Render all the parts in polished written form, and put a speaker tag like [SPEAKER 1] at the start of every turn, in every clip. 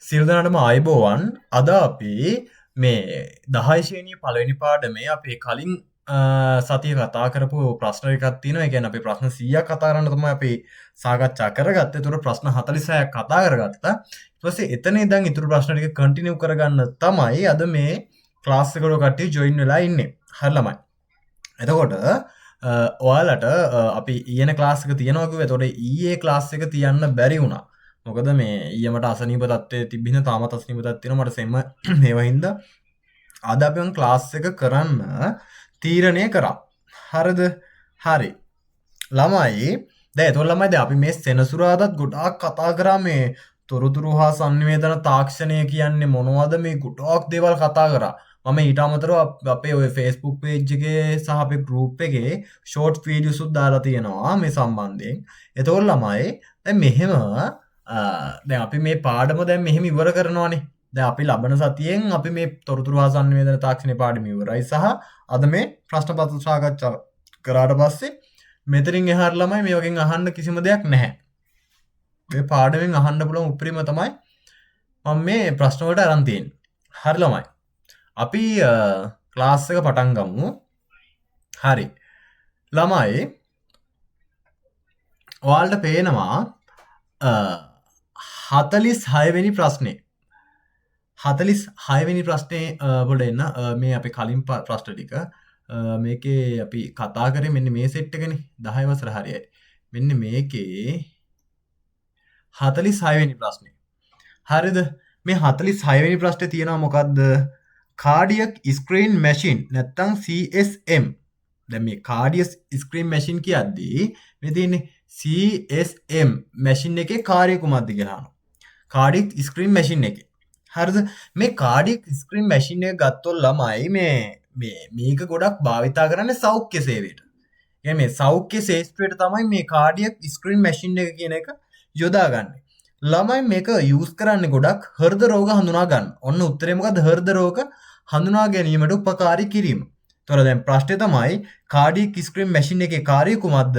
[SPEAKER 1] සියලු දෙනාටම ආයුබෝවන්. අද අපි මේ 10 ශ්‍රේණියේ පළවෙනි පාඩමේ අපි කලින් සතියේ කතා කරපු ප්‍රශ්න ටිකක් තියෙනවා. ඒ කියන්නේ අපි ප්‍රශ්න 100ක් කතා කරන්න තමයි අපි සාකච්ඡා කරගත්තේ. ඒතර ප්‍රශ්න 46ක් කතා කරගත්තා. ඊට පස්සේ එතන ඉඳන් ඊටු ප්‍රශ්න ටික කන්ටිනියු කරගන්න තමයි අද මේ ක්ලාස් එකට කට්ටිය ජොයින් වෙලා ඉන්නේ. හරි ළමයි. එතකොට ඔයාලට අපි ඊයන ක්ලාස් එක තියනවා කිව්වා. එතකොට ඊයේ ක්ලාස් එක තියන්න බැරි වුණා. මොකද මේ ඊයමට අසනීප තත්ත්වයේ තිබින තාමත් අසනීප තත්ත්වයක් තියෙනවා මට සෙම ඒවා හින්දා අද අපි මම ක්ලාස් එක කරන්න තීරණය කරා. හරිද? හරි. ළමයි දැන් ඒතකොට ළමයි දැන් අපි මේ සෙනසුරාදාත් ගොඩාක් කතා කරා මේ තොරතුරු හා සංනිවේදන තාක්ෂණය කියන්නේ මොනවද මේ ගොඩාක් දේවල් කතා කරා. මම ඊට අමතරව අපේ ඔය Facebook page එකේ සහ අපේ group එකේ short videos උත් දාලා තියෙනවා මේ සම්බන්ධයෙන්. ඒතකොට ළමයි දැන් මෙහෙම දැන් අපි මේ පාඩම දැන් මෙහෙම ඉවර කරනවානේ. දැන් අපි ලබන සතියෙන් අපි මේ තොරතුරු හා සංනිවේදන තාක්ෂණයේ පාඩම ඉවරයි සහ අද මේ ප්‍රශ්න පත්‍ර සාකච්ඡා කරාට පස්සේ මෙතනින් එහාට ළමයි මේ වගේ අහන්න කිසිම දෙයක් නැහැ. මේ පාඩමෙන් අහන්න පුළුවන් උපරිම තමයි මම මේ ප්‍රශ්න වලට අරන් තියෙන්නේ. හරි ළමයි. අපි ක්ලාස් එක පටන් ගමු. හරි. ළමයි ඔයාලට පේනවා 46 වෙනි ප්‍රශ්නේ 46 වෙනි ප්‍රශ්නේ වලට එන්න මේ අපි කලින් ප්‍රශ්න ටික මේකේ අපි කතා කරේ මෙන්න මේ සෙට් එකනේ 10 වසර හරියයි. මෙන්න මේකේ 46 වෙනි ප්‍රශ්නේ. හරිද? මේ 46 වෙනි ප්‍රශ්නේ තියෙනවා මොකද්ද? cardiac screen machine නැත්තම් CSM. දැන් මේ cardiac screen machine කියද්දී මේ තියෙන්නේ CSM මැෂින් එකේ කාර්යය කුමක්ද කියලා අහනවා. cardiac screen machine එකේ. හරිද? මේ cardiac screen machine එක ගත්තොත් ළමයි මේක ගොඩක් භාවිතා කරන්නේ සෞඛ්‍ය සේවයට. يعني මේ සෞඛ්‍ය ශාස්ත්‍රයට තමයි මේ cardiac screen machine එක කියන එක යොදාගන්නේ. ළමයි මේක යූස් කරන්නේ ගොඩක් හෘද රෝග හඳුනා ගන්න. ඔන්න උත්තරේ මොකද්ද? හෘද රෝග හඳුනා ගැනීමට උපකාරී කිරීම. ඒතර දැන් ප්‍රශ්නේ තමයි cardiac screen machine එකේ කාර්යය කුමක්ද?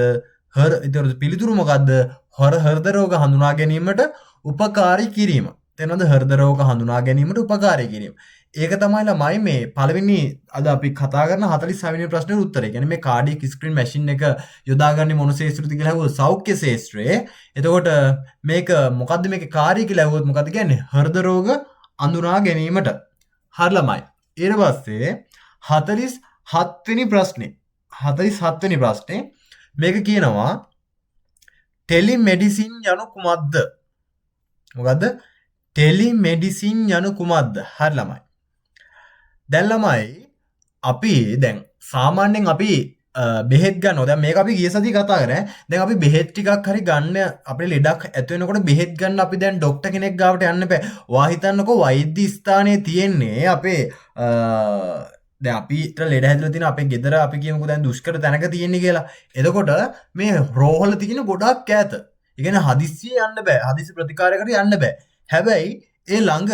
[SPEAKER 1] ඒතර පිළිතුරු මොකද්ද? හෘද රෝග හඳුනා ගැනීමට උපකාරී කිරීම. තේරෙනවද? හෘද රෝග හඳුනා ගැනීමට උපකාරී කිරීම. ඒක තමයි ළමයි මේ පළවෙනි අද අපි කතා කරන 46 වෙනි ප්‍රශ්නේ උත්තරය. කියන්නේ මේ cardiac screen machine එක යොදාගන්නේ මොන ශාස්ත්‍රයද කියලා අහුවොත් සෞඛ්‍ය ශාස්ත්‍රයේ. එතකොට මේක මොකද්ද මේකේ කාර්යය කියලා අහුවොත් මොකද්ද කියන්නේ? හෘද රෝග අඳුනා ගැනීමට. හරි ළමයි. ඊට පස්සේ 47 වෙනි ප්‍රශ්නේ. 47 වෙනි ප්‍රශ්නේ මේක කියනවා ටෙලිමෙඩිසින් යනු කුමක්ද? මොකද්ද? ටෙලිමෙඩිසින් යනු කුමක්ද? හරි ළමයි. දැන් ළමයි අපි දැන් සාමාන්‍යයෙන් අපි බෙහෙත් ගන්නවා. දැන් මේක අපි ගිය සතියේ කතා කරා. දැන් අපි බෙහෙත් ටිකක් හරි ගන්න අපේ ලෙඩක් ඇති වෙනකොට බෙහෙත් ගන්න අපි දැන් ડોක්ටර් කෙනෙක් ගාවට යන්න බෑ. ඔයා හිතන්නකෝ වෛද්‍ය ස්ථානයේ තියෙන්නේ අපේ දැන් අපිට ලෙඩ හැදලා තියෙන අපේ ගෙදර අපි කියමුකෝ දැන් දුෂ්කර තැනක තියෙන්නේ කියලා. එතකොට මේ රෝහල තියෙන ගොඩක් ඈත. ඒ කියන්නේ හදිස්සියේ යන්න බෑ. හදිසි ප්‍රතිකාරයකට යන්න බෑ. හැබැයි ඒ ළඟ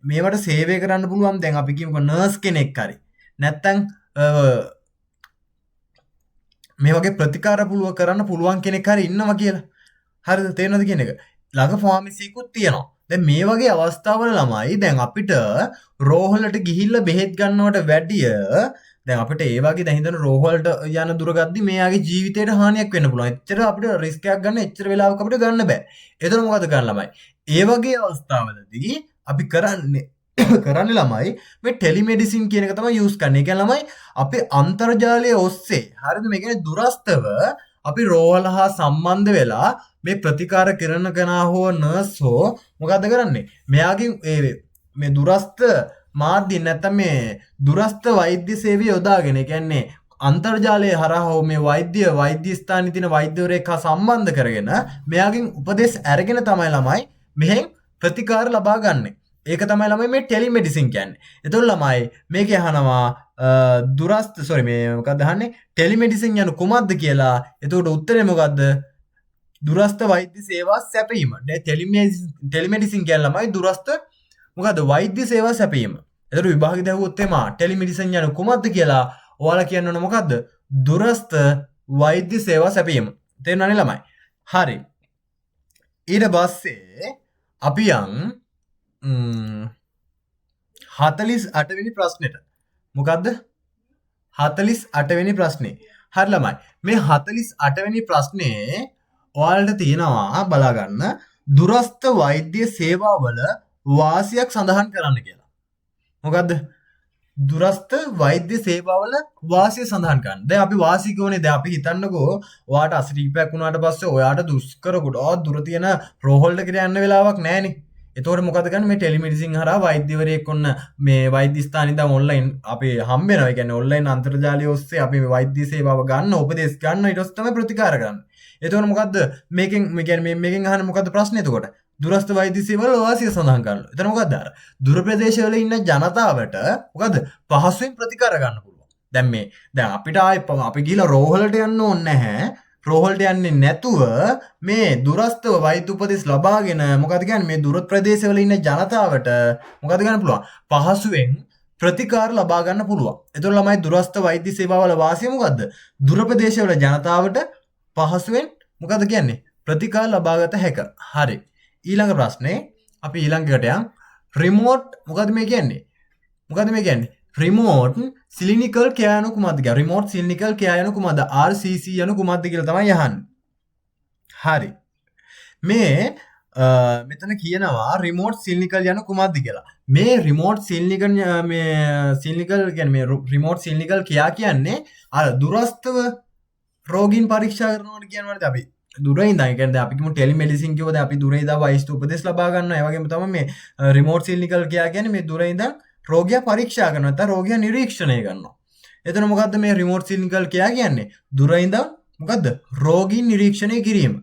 [SPEAKER 1] මේවට සේවය කරන්න පුළුවන් දැන් අපි කියමුකෝ නර්ස් කෙනෙක් හරි. නැත්තම් මේ වගේ ප්‍රතිකාර කරන්න පුළුවන් කෙනෙක් හරි ඉන්නවා කියලා. හරිද? තේරෙනවද කියන එක? ළඟ ෆාමසියකුත් තියෙනවා. දැන් මේ වගේ අවස්ථාවල ළමයි දැන් අපිට රෝහලට ගිහිල්ලා බෙහෙත් ගන්නවට වැඩිය දැන් අපිට ඒ වගේ දැන් හිතන රෝහලට යන දුර ගද්දි මෙයාගේ ජීවිතේට හානියක් වෙන්න පුළුවන්. එච්චර අපිට රිස්ක් එකක් ගන්න එච්චර වෙලාවක අපිට ගන්න බෑ. ඒතර මොකද කරන්න ළමයි? ඒ වගේ අවස්ථාවලදී අපි කරන්නේ ළමයි මේ ටෙලිමෙඩිසින් කියන එක තමයි යූස් කරන්නේ. ඒ කියන්නේ ළමයි අපේ අන්තර්ජාලය ඔස්සේ හරිද මේ කියන්නේ දුරස්තව අපි රෝහල හා සම්බන්ධ වෙලා මේ ප්‍රතිකාර කරන කෙනා හෝ නර්ස් හෝ මොකද්ද කරන්නේ? මෙයාගෙන් මේ දුරස්ත මාධ්‍ය නැත්නම් මේ දුරස්ත වෛද්‍ය සේවය යොදාගෙන ඒ කියන්නේ අන්තර්ජාලය හරහා හෝ මේ වෛද්‍ය ස්ථානයේ තියෙන වෛද්‍යවරයෙක් හා සම්බන්ධ කරගෙන මෙයාගෙන් උපදෙස් අරගෙන තමයි ළමයි මෙහෙන් ප්‍රතිකාර ලබා ගන්නෙ. ඒක තමයි ළමයි මේ ටෙලිමෙඩිසින් කියන්නේ. එතකොට ළමයි මේක අහනවා මේ මොකක්ද අහන්නේ? ටෙලිමෙඩිසින් යනු කුමක්ද කියලා. එතකොට උත්තරේ මොකද්ද? දුරස්ත වෛද්‍ය සේවා සැපයීම. දැන් ටෙලිමෙඩිසින් කියන්නේ ළමයි දුරස්ත මොකද්ද? වෛද්‍ය සේවා සැපයීම. එතකොට විභාගෙ දැහුවොත් එමා ටෙලිමෙඩිසින් යනු කුමක්ද කියලා ඔයාලා කියන්න ඕන මොකද්ද? දුරස්ත වෛද්‍ය සේවා සැපයීම. තේරුණානේ ළමයි? හරි. ඊට පස්සේ අපි යන් 48 වෙනි ප්‍රශ්නෙට. මොකද්ද? 48 වෙනි ප්‍රශ්නේ. හරි ළමයි. මේ 48 වෙනි ප්‍රශ්නේ ඔයාලට තියෙනවා බලා ගන්න දුරස්ථ වෛද්‍ය සේවාවල වාසියක් සඳහන් කරන්න කියලා. මොකද්ද? දුරස්ථ වෛද්‍ය සේවාවල වාසිය සඳහන් කරන්න. දැන් අපි වාසිය කියෝනේ දැන් අපි හිතන්නකෝ ඔයාට අසනීපයක් වුණාට පස්සේ ඔයාට දුෂ්කර ගොඩාක් දුර තියෙන රෝහලට ගෙන යන්න වෙලාවක් නැහැනේ. එතකොට මොකද කරන්නේ මේ ටෙලිමෙඩිසින් හරහා වෛද්‍යවරයෙක් ඔන්න මේ වෛද්‍ය ස්ථානේ ඉඳන් ඔන්ලයින් අපි හම්බ වෙනවා. ඒ කියන්නේ ඔන්ලයින් අන්තර්ජාලය ඔස්සේ අපි මේ වෛද්‍ය සේවාව ගන්න උපදෙස් ගන්න ඊට පස්සේ තමයි ප්‍රතිකාර ගන්න. එතකොට මොකද්ද මේකෙන් මේ කියන්නේ මේකෙන් අහන්නේ මොකද්ද ප්‍රශ්නේ එතකොට? දුරස්ථ වෛද්‍ය සේවවල වාසිය සඳහන් කරනවා. එතන මොකද්ද අර දුර ප්‍රදේශවල ඉන්න ජනතාවට මොකද්ද පහසුවෙන් ප්‍රතිකාර ගන්න පුළුවන්. දැන් අපිට අපි ගිහලා රෝහලට යන්න ඕනේ නැහැ. රෝහලට යන්නේ නැතුව මේ දුරස්ථව වෛද්‍ය උපදෙස් ලබාගෙන මොකද කියන්නේ මේ දුර ප්‍රදේශවල ඉන්න ජනතාවට මොකද ගන්න පුළුවන් පහසුවෙන් ප්‍රතිකාර ලබා ගන්න පුළුවන්. එතකොට ළමයි දුරස්ථ වෛද්‍ය සේවාවල වාසිය මොකද්ද? දුර ප්‍රදේශවල ජනතාවට පහසුවෙන් මොකද කියන්නේ ප්‍රතිකාර ලබාගත හැක. හරි. ඊළඟ ප්‍රශ්නේ අපි ඊළඟට යන් රිමෝට් මොකද මේ කියන්නේ? මොකද මේ කියන්නේ? රිමෝට් සිලිනිකල් කෙයා යනු කුමක්ද කියලා. රිමෝට් සිලිනිකල් කෙයා යනු කුමක්ද? RCC යනු කුමක්ද කියලා තමයි අහන්නේ. හරි. මේ මෙතන කියනවා රිමෝට් සිලිනිකල් යනු කුමක්ද කියලා. මේ රිමෝට් සිලිනිකල් කියන්නේ මේ රිමෝට් සිලිනිකල් කෙයා කියන්නේ අර දුරස්ථව රෝගීන් පරීක්ෂා කරනවට කියනවානේ අපි. දුර ඉඳන් ඒ කියන්නේ අපි කිව්ව ටෙලිමෙඩිසින් කිව්වද අපි දුර ඉඳන් වෛද්‍ය උපදෙස් ලබා ගන්නවා. ඒ වගේම තමයි මේ රිමෝට් සිලිනිකල් කෙයා කියන්නේ මේ දුර ඉඳන් රෝගියා පරීක්ෂා කරනවා නැත්නම් රෝගියා නිරීක්ෂණය කරනවා. එතන මොකද්ද මේ රිමෝට් සිලිනිකල් කෙයා කියන්නේ? දුර ඉඳන් මොකද්ද? රෝගීන් නිරීක්ෂණය කිරීම.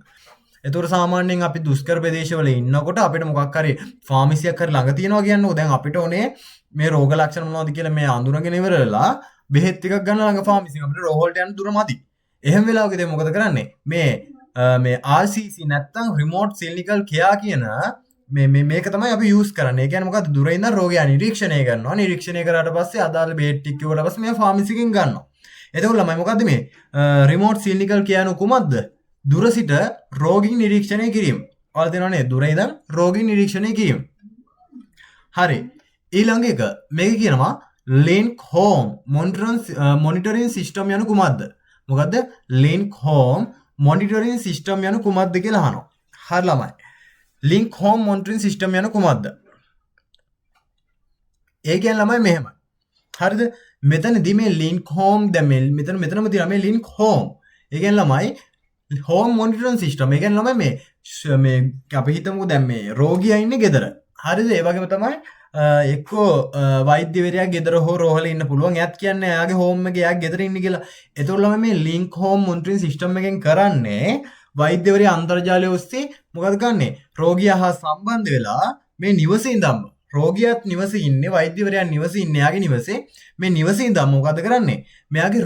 [SPEAKER 1] එතකොට සාමාන්‍යයෙන් අපි දුෂ්කර ප්‍රදේශවල ඉන්නකොට අපිට මොකක් හරි ෆාමසියක් හරි ළඟ තියෙනවා කියන්නකෝ. දැන් අපිට ඕනේ මේ රෝග ලක්ෂණ මොනවද කියලා මේ අඳුනගෙන ඉවරලා බෙහෙත් ටිකක් ගන්න ළඟ ෆාමසියෙන් අපිට රෝහලට යන්න දුර මදි. එහෙම වෙලාවකදී මොකද කරන්නේ? මේ RCC නැත්තම් රිමෝට් සිලිනිකල් කෙයා කියන මේක තමයි අපි යූස් කරන්නේ. ඒ කියන්නේ මොකද්ද? දුර ඉඳන් රෝගියා නිරීක්ෂණය කරනවා. නිරීක්ෂණය කරාට පස්සේ අදාළ බෙහෙත් ටික කිව්වට පස්සේ මේ ෆාමසි එකෙන් ගන්නවා. එතකොට ළමයි මොකද්ද මේ රිමෝට් සිලිනිකල් කියන කුමක්ද? දුර සිට රෝගීන් නිරීක්ෂණය කිරීම. ඔයාලා දන්නවනේ දුර ඉඳන් රෝගීන් නිරීක්ෂණය කිරීම. හරි. ඊළඟ එක මේක කියනවා link home monitoring system යනු කුමක්ද? මොකද්ද? link home monitoring system යනු කුමක්ද කියලා අහනවා. හරි ළමයි. link home monitoring system යනු කුමක්ද? ඒ කියන්නේ ළමයි මෙහෙමයි. හරිද? මෙතනදී මේ link home දැන් මෙතනම තියෙනවා මේ link home. ඒ කියන්නේ ළමයි home monitoring system. ඒ කියන්නේ ළමයි මේ අපි හිතමුකෝ දැන් මේ රෝගියා ඉන්නේ ගෙදර. හරිද? ඒ වගේම තමයි එක්කෝ වෛද්‍යවරයා ගෙදර හෝ රෝහලේ ඉන්න පුළුවන්. එයාත් කියන්නේ එයාගේ හෝම් එකේ එයා ගෙදර ඉන්නේ කියලා. ඒතකොට ළමයි මේ link home monitoring system එකෙන් කරන්නේ වෛද්‍යවරයා අන්තර්ජාලය ඔස්සේ මොකද කරන්නේ? රෝගියා හා සම්බන්ධ වෙලා මේ නිවසේ ඉඳන්ම රෝගියාත් නිවසේ ඉන්නේ වෛද්‍යවරයා නිවසේ ඉන්නේ එයාගේ නිවසේ මේ නිවසේ ඉඳන්ම මොකද කරන්නේ? මෙයාගේ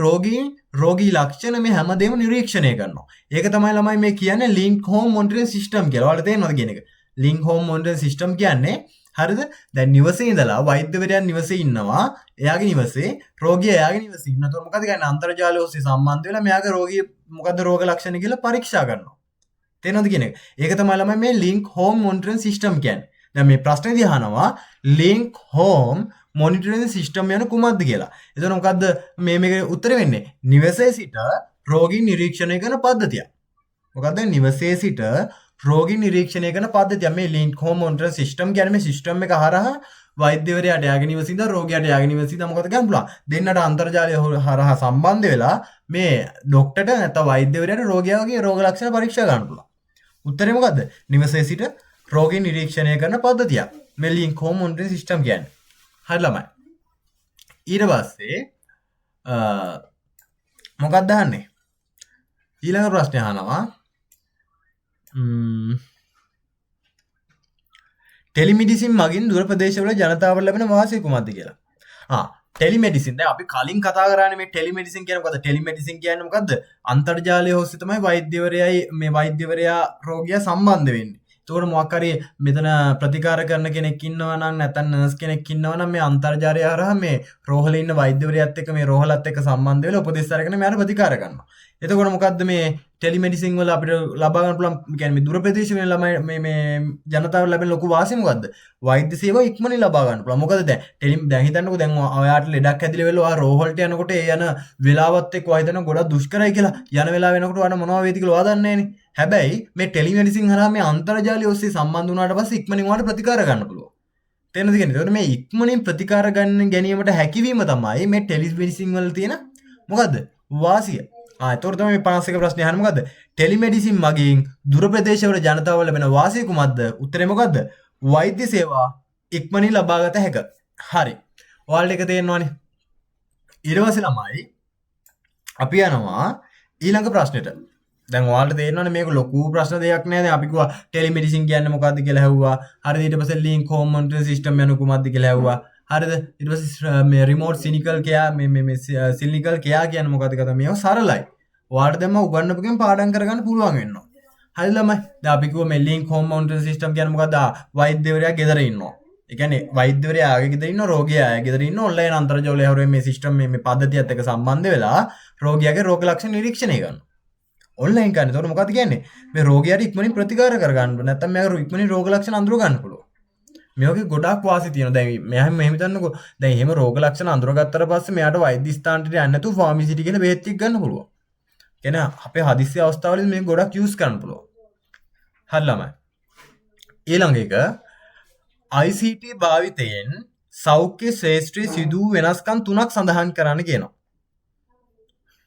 [SPEAKER 1] රෝගී ලක්ෂණ මේ හැමදේම නිරීක්ෂණය කරනවා. ඒක තමයි ළමයි මේ කියන්නේ link home monitoring system කියලා. ඔයාලට තේරෙනවද කියන එක? link home monitoring system කියන්නේ හරිද? දැන් නිවසේ ඉඳලා වෛද්‍යවරයා නිවසේ ඉන්නවා. එයාගේ නිවසේ රෝගියා එයාගේ නිවසේ ඉන්නතොර මොකද කියන්නේ? අන්තර්ජාලය ඔස්සේ සම්බන්ධ වෙලා මෙයාගේ රෝගී මොකද්ද රෝග ලක්ෂණ කියලා පරීක්ෂා කරනවා. තේරෙනවද කියන එක? ඒක තමයි ළමයි මේ link home monitoring system කියන්නේ. දැන් මේ ප්‍රශ්නේදී අහනවා link home monitoring system යන කුමක්ද කියලා. එතකොට මොකද්ද මේකේ උත්තර වෙන්නේ? නිවසේ සිට රෝගී නිරීක්ෂණය කරන පද්ධතිය. මොකද්ද? නිවසේ සිට රෝගී නිරීක්ෂණය කරන පද්ධතිය. මේ link home monitoring system කියන්නේ මේ සිස්ටම් එක හරහා වෛද්‍යවරයාට යාගේ නිවසේ ඉඳන් රෝගියාට යාගේ නිවසේ ඉඳන් මොකද ගන්න පුළුවන්? දෙන්නට අන්තර්ජාලය හරහා සම්බන්ධ වෙලා මේ ડોක්ටර්ට නැත්නම් වෛද්‍යවරයාට රෝගියාගේ රෝග ලක්ෂණ පරීක්ෂා ගන්න පුළුවන්. උත්තරේ මොකද්ද? නිවසේ සිට රෝගී නිරීක්ෂණය කරන පද්ධතිය. මේ link home monitoring system කියන්නේ. හරි ළමයි. ඊට පස්සේ මොකක්ද අහන්නේ? ඊළඟ ප්‍රශ්නේ අහනවා ටෙලිමෙඩිසින් මගින් දුර ප්‍රදේශවල ජනතාවට ලැබෙන වාසිය කුමක්ද කියලා. ටෙලිමෙඩිසින් දැන් අපි කලින් කතා කරානේ මේ ටෙලිමෙඩිසින් කියන්නේ මොකද්ද? ටෙලිමෙඩිසින් කියන්නේ මොකද්ද? අන්තර්ජාලය ඔස්සේ තමයි වෛද්‍යවරයා රෝගියා සම්බන්ධ වෙන්නේ. ඒතකොට මොකක් හරි මෙතන ප්‍රතිකාර කරන කෙනෙක් ඉන්නවා නම් නැත්නම් නර්ස් කෙනෙක් ඉන්නවා නම් මේ අන්තර්ජාලය හරහා මේ රෝහලේ ඉන්න වෛද්‍යවරයාත් එක්ක මේ රෝහලත් එක්ක සම්බන්ධ වෙලා උපදෙස් අරගෙන මෙයාට ප්‍රතිකාර කරනවා. එතකොට මොකද්ද මේ ටෙලිමෙඩිසින් වල අපිට ලබා ගන්න පුළුවන් කියන්නේ මේ දුර ප්‍රදේශවල ළමයි මේ ජනතාවට ලැබෙන ලොකු වාසිය මොකද්ද? වෛද්‍ය සේවාව ඉක්මනින් ලබා ගන්න පුළුවන්. මොකද දැන් හිතන්නකෝ දැන් ඔයාට ලෙඩක් ඇදිලා වෙලා ඔයා රෝහලට යනකොට ඒ යන වෙලාවත් එක්ක ඔයා හිතන ගොඩක් දුෂ්කරයි කියලා. යන වෙලාව වෙනකොට ඔයාට මොනවා වේද කියලා ඔයා දන්නේ නැහනේ. හැබැයි මේ ටෙලිමෙඩිසින් හරහා මේ අන්තර්ජාලය ඔස්සේ සම්බන්ධ වුණාට පස්සේ ඉක්මනින් ඔයාට ප්‍රතිකාර ගන්න පුළුවන්. තේරෙනවද කියන්නේ? ඒකට මේ ඉක්මනින් ප්‍රතිකාර ගැනීමට හැකියවීම තමයි මේ ටෙලිමෙඩිසින් වල තියෙන මොකද්ද? වාසිය. එතකොට තමයි මේ 51 ප්‍රශ්නේ අහන්නේ මොකද්ද? ටෙලිමෙඩිසින් මගින් දුර ප්‍රදේශවල ජනතාව ලැබෙන වාසිය කුමක්ද? උත්තරේ මොකද්ද? වෛද්‍ය සේවා ඉක්මනින් ලබාගත හැක. හරි. ඔයාලට ඒක තේරෙනවනේ. ඊට පස්සේ ළමයි අපි යනවා ඊළඟ ප්‍රශ්නෙට. දැන් ඔයාලට තේරෙනවනේ මේක ලොකු ප්‍රශ්න දෙයක් නෑ. දැන් අපි කිව්වා ටෙලිමෙඩිසින් කියන්නේ මොකද්ද කියලා ඇහුවා. හරිද? ඊට පස්සේ ලින්ක් හෝම් මොනිටරින් සිස්ටම් යන කුමක්ද කියලා ඇහුවා. හරිද? ඊට පස්සේ මේ රිමෝට් සිනිකල් කෙයා මේ සිනිකල් කෙයා කියන්නේ මොකද්ද කියලා මේව සරලයි. ඔයාලට දැන් මම උගන්වපුවකින් පාඩම් කරගන්න පුළුවන් වෙනවා. හරිද ළමයි? දැන් අපි කිව්වා මේ ලින්ක් හෝම් මොනිටරින් සිස්ටම් කියන්නේ මොකද්ද? වෛද්‍යවරයා ගෙදර ඉන්නවා. ඒ කියන්නේ වෛද්‍යවරයා ආගේ ගෙදර ඉන්නවා, රෝගියා ආගේ ගෙදර ඉන්නවා. ඔන්ලයින් අන්තර්ජාලය හරහා මේ සිස්ටම් මේ පද්ධතියත් එක්ක සම්බන්ධ වෙලා රෝගියාගේ රෝග ලක්ෂණ නිරීක්ෂණය කරනවා. ඔන්ලයින් කරන්නේ. එතකොට මොකද්ද කියන්නේ? මේ රෝගියාට ඉක්මනින් ප්‍රතිකාර කරගන්න ඕන. නැත්නම් මෙයාගේ ඉක්මනින් රෝග ලක්ෂණ අඳුර ගන්න පුළුවන්. මේ වගේ ගොඩාක් වාසි තියෙනවා. දැන් මෙහෙම හිතන්නකෝ. දැන් එහෙම රෝග ලක්ෂණ අඳුරගත්තට පස්සේ මෙයාට වෛද්‍ය ස්ථානට යන්න නැතුව ෆාමසිටි කියලා බෙහෙත් ටික ගන්න පුළුවන්. කියන්නේ අපේ හදිස්සි අවස්ථාවලදී මේක ගොඩක් යූස් කරන්න පුළුවන්. හරි ළමයි. ඊළඟ එක ICT භාවිතයෙන් සෞඛ්‍ය ශාස්ත්‍රයේ සිදු වූ වෙනස්කම් තුනක් සඳහන් කරන්න කියනවා.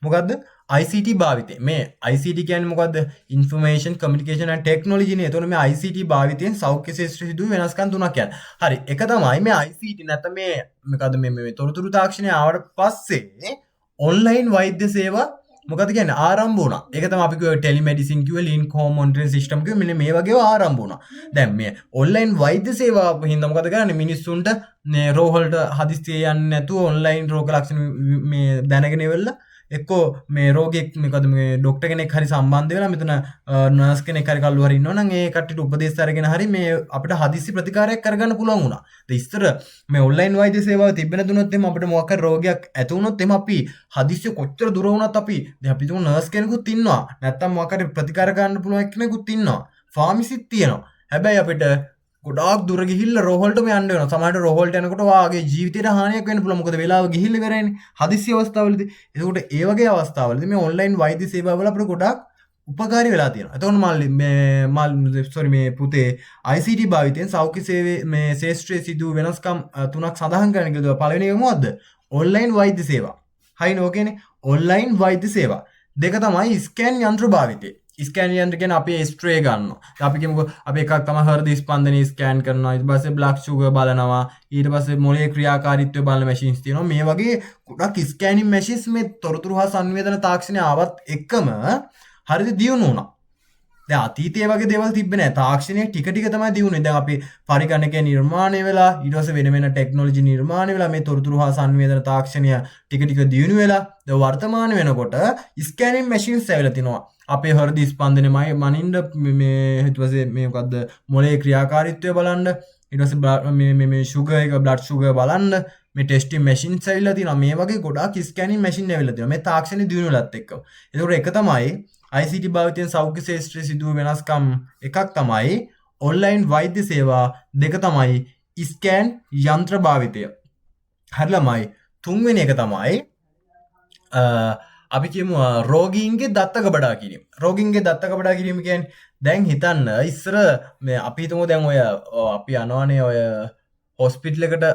[SPEAKER 1] මොකද්ද? ICT භාවිතය. මේ ICT කියන්නේ මොකද්ද? Information Communication and Technology නේ. එතකොට මේ ICT භාවිතයෙන් සෞඛ්‍ය ශාස්ත්‍රයේ සිදු වූ වෙනස්කම් තුනක් කියන්නේ. හරි. එක තමයි මේ ICT නැත්නම් මේ මොකද්ද මේ තොරතුරු තාක්ෂණය ආවට පස්සේ ඔන්ලයින් වෛද්‍ය සේවා මොකද කියන්නේ ආරම්භ වුණා. ඒක තමයි අපි කිව්වේ ටෙලිමෙඩිසින් කිව්වේ ලින්ක් හෝම් මොනිටරින් සිස්ටම් කිව්වේ මෙන්න මේ වගේව ආරම්භ වුණා. දැන් මේ ඔන්ලයින් වෛද්‍ය සේවාව හින්දා මොකද කරන්නේ? මිනිස්සුන්ට මේ රෝහලට හදිස්සියේ යන්නේ නැතුව ඔන්ලයින් රෝග ලක්ෂණ මේ දැනගෙන ඉවරලා එක්කෝ මේ රෝගියෙක් මොකද මේ ડોක්ටර් කෙනෙක් හරි සම්බන්ධ වෙලා මෙතන නර්ස් කෙනෙක් හරි කල්ලු හරි ඉන්නවා නම් ඒ කට්ටියට උපදෙස් අරගෙන හරි මේ අපිට හදිස්සි ප්‍රතිකාරයක් කරගන්න පුළුවන් වුණා. ඒ ඉස්සර මේ ඔන්ලයින් වෛද්‍ය සේවාව තිබෙන දුනොත් එහම අපිට මොකක් හරි රෝගයක් ඇති වුණොත් එහම අපි හදිස්සිය කොච්චර දුර වුණත් අපි දැන් අපි තුමු නර්ස් කෙනෙකුත් ඉන්නවා. නැත්තම් මොකක් හරි ප්‍රතිකාර ගන්න පුළුවන් කෙනෙකුත් ඉන්නවා. ෆාමසිත් තියෙනවා. හැබැයි අපිට ගොඩාක් දුර ගිහිල්ලා රෝහලටම යන්න වෙනවා. සමහරවිට රෝහලට යනකොට වාගේ ජීවිතේට හානියක් වෙන්න පුළුවන්. මොකද වෙලාව ගිහිල්ලා ඉවරයිනේ. හදිස්සි අවස්ථාවලදී. ඒකට ඒ වගේ අවස්ථාවලදී මේ ඔන්ලයින් වෛද්‍ය සේවාවල අපිට ගොඩාක් උපකාරී වෙලා තියෙනවා. එතකොට මේ පුතේ ICT භාවිතයෙන් සෞඛ්‍ය සේවයේ මේ ශාස්ත්‍රයේ සිදු වෙනස්කම් තුනක් සඳහන් කරන්න කියලා. පළවෙනි එක මොකද්ද? ඔන්ලයින් වෛද්‍ය සේවා. හයිනේ ඕකේනේ. ඔන්ලයින් වෛද්‍ය සේවා. දෙක තමයි ස්කෑන් යන්ත්‍ර භාවිතය. ස්කෑන් යන්ත්‍ර කියන්නේ අපි එක්ස්රේ ගන්නවා. අපි කියමුකෝ අපි එකක් තමයි හෘද ස්පන්දනය ස්කෑන් කරනවා. ඊට පස්සේ බ්ලඩ් ෂුගර් බලනවා. ඊට පස්සේ මොළයේ ක්‍රියාකාරීත්වය බලන මැෂින්ස් තියෙනවා. මේ වගේ ගොඩක් ස්කෑනින් මැෂින්ස් මේ තොරතුරු හා සංවේදන තාක්ෂණය ආවත් එකම හරිද දියුණු වුණා. දැන් අතීතයේ වගේ දේවල් තිබ්බේ නැහැ. තාක්ෂණය ටික ටික තමයි දියුණුනේ. දැන් අපි පරිගණකය නිර්මාණය වෙලා ඊට පස්සේ වෙන වෙන ටෙක්නොලොජි නිර්මාණය වෙලා මේ තොරතුරු හා සංවේදන තාක්ෂණය ටික ටික දියුණු වෙලා දැන් වර්තමාන වෙනකොට ස්කෑනින් මැෂින්ස් ඇවිල්ලා තිනවා. අපේ හෘද ස්පන්දනයමයි මනින්න මේ ඊට පස්සේ මේ මොකද්ද මොළයේ ක්‍රියාකාරීත්වය බලන්න ඊට පස්සේ මේ ෂුගර් එක බ්ලඩ් ෂුගර් බලන්න මේ ටෙස්ටිං මැෂින්ස් ඇවිල්ලා තියෙනවා. මේ වගේ ගොඩාක් ස්කෑනින් මැෂින් ඇවිල්ලා තියෙනවා. මේ තාක්ෂණය දියුණු වෙලත් එක්ක. ඒකෝර එක තමයි ICT භාවිතයෙන් සෞඛ්‍ය ශාස්ත්‍රයේ සිදු වෙනස්කම් එකක් තමයි ඔන්ලයින් වෛද්‍ය සේවා. දෙක තමයි ස්කෑන් යන්ත්‍ර භාවිතය. හරි ළමයි. තුන්වෙනි එක තමයි අපි කියමු රෝගීන්ගේ දත්ත ගබඩා කිරීම. රෝගීන්ගේ දත්ත ගබඩා කිරීම කියන්නේ දැන් හිතන්න ඉස්සර මේ අපි හිතමු දැන් ඔය අපි යනවනේ ඔය හොස්පිටල් එකට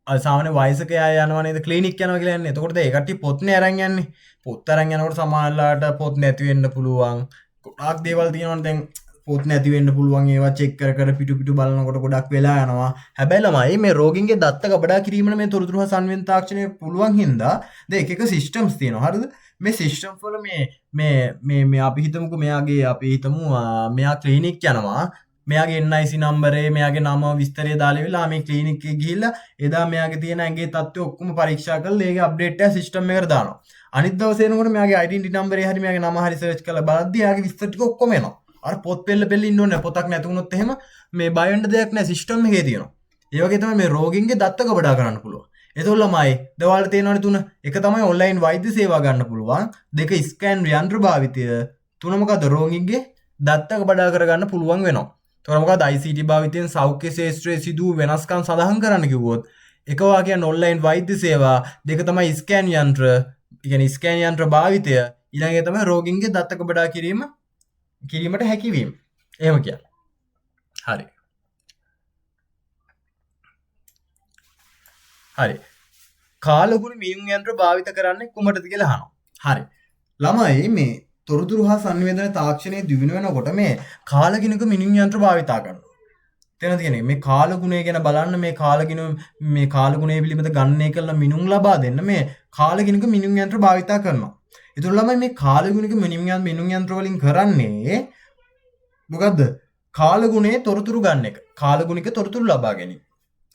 [SPEAKER 1] සාමාන්‍ය වයසක අය යනවා නේද ක්ලිනික් යනවා කියලා යන්නේ. එතකොට ඒ කට්ටිය පොත්නේ අරන් යන්නේ. පොත් අරන් යනකොට සමහරලාට පොත් නැති වෙන්න පුළුවන්. ගොඩාක් දේවල් තියෙනවනේ දැන් පොත් නැති වෙන්න පුළුවන්. ඒවා චෙක් කර පිටු පිටු බලනකොට ගොඩක් වෙලා යනවා. හැබැයි ළමයි මේ රෝගීන්ගේ දත්ත ගබඩා කිරීමන මේ තොරතුරු හා සංවේදන තාක්ෂණය පුළුවන් හින්දා දැන් එක සිස්ටම්ස් තියෙනවා. හරිද? මේ සිස්ටම් වල මේ අපි හිතමුකෝ අපි හිතමු මෙයා ක්ලිනික් යනවා. මෙයාගේ NIC නම්බරේ මෙයාගේ නම විස්තරය දාලා ඉවරලා මේ ක්ලිනික් එකේ ගිහිල්ලා එදා මෙයාගේ තියෙන ඇඟේ තත්ත්වය ඔක්කොම පරීක්ෂා කරලා ඒකේ අප්ඩේට් එක සිස්ටම් එකට දානවා. අනිත් දවසේ එනකොට මෙයාගේ ඩෙන්ටිටි නම්බරේ හරි මෙයාගේ නම හරි සර්ච් කරලා බලද්දී එයාගේ විස්තර ටික ඔක්කොම එනවා. අර පොත් පෙළ ඉන්න ඕනේ. පොතක් නැති වුණොත් එහෙම මේ බය වෙන්න දෙයක් නැහැ සිස්ටම් එකේ තියෙනවා. ඒ වගේ තමයි මේ රෝගීන්ගේ දත්ත ගබඩා කරන්න පුළුවන්. එතකොට ළමයි දවල්ට තේනවනේ තුන. එක තමයි ඔන්ලයින් වෛද්‍ය සේවා ගන්න පුළුවන්. දෙක ස්කෑන් යන්ත්‍ර භාවිතය. තුන මොකද රෝගීන්ගේ දත්තක බඩා කරගන්න පුළුවන් වෙනවා. එතකොට මොකද ICT භාවිතයෙන් සෞඛ්‍ය ශාස්ත්‍රයේ සිදු වෙනස්කම් සඳහන් කරන්න කිව්වොත් එක වාක්‍යයන් ඔන්ලයින් වෛද්‍ය සේවා දෙක තමයි ස්කෑන් යන්ත්‍ර. ඒ කියන්නේ ස්කෑන් යන්ත්‍ර භාවිතය ඊළඟ එක තමයි රෝගීන්ගේ දත්තක බඩා කිරීමට හැකියවීම. එහෙම කියන්නේ. හරි. හරි. කාලගුණ මිනුම් යන්ත්‍ර භාවිත කරන්නේ කුමටද කියලා අහනවා. හරි. ළමයි මේ තොරතුරු හා සංවේදන තාක්ෂණයේ දියුණු වෙනකොට මේ කාලගුණික මිනුම් යන්ත්‍ර භාවිතා කරනවා. තේරෙනවද කියන්නේ මේ කාලගුණය ගැන බලන්න මේ කාලගුණය පිළිබඳ ගණනය කරලා මිනුම් ලබා දෙන්න මේ කාලගුණික මිනුම් යන්ත්‍ර භාවිතා කරනවා. ඒතර ළමයි මේ කාලගුණික මිනුම් යන්ත්‍ර වලින් කරන්නේ මොකද්ද? කාලගුණයේ තොරතුරු ගන්න එක. කාලගුණික තොරතුරු ලබා ගැනීම.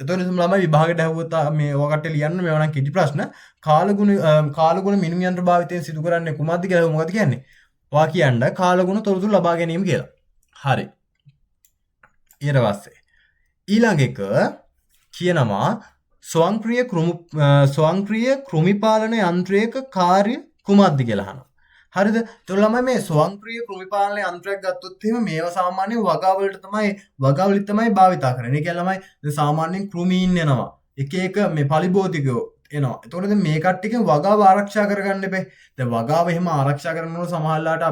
[SPEAKER 1] එතකොට ළමයි විභාගයට ඇහුවොත් මේ ඔකට ලියන්න මේවා නම් කිටි ප්‍රශ්න. කාලගුණ මිනුම් යන්ත්‍ර භාවිතයෙන් සිදු කරන්නේ කුමක්ද කියලා මොකද කියන්නේ? වා කියන්න කාලගුණ තොරතුරු ලබා ගැනීම කියලා. හරි. ඊට පස්සේ ඊළඟ එක කියනවා ස්වයංක්‍රීය කෘමිපාලන යන්ත්‍රයක කාර්ය කුමක්ද කියලා අහනවා. හරිද? එතකොට ළමයි මේ ස්වයංක්‍රීය කෘමිපාලන යන්ත්‍රයක් ගත්තොත් එහෙම මේවා සාමාන්‍යයෙන් වගාවලිත් තමයි භාවිතා කරන්නේ. ඒ කියන්නේ ළමයි දැන් සාමාන්‍යයෙන් කෘමීන් එනවා. එක එක මේ පලිබෝධිකයෝ එනවා. එතකොට දැන් මේ කට්ටියකින් වගාව ආරක්ෂා කරගන්න එපේ. දැන් වගාව එහෙම ආරක්ෂා කරනකොට සමහරලාට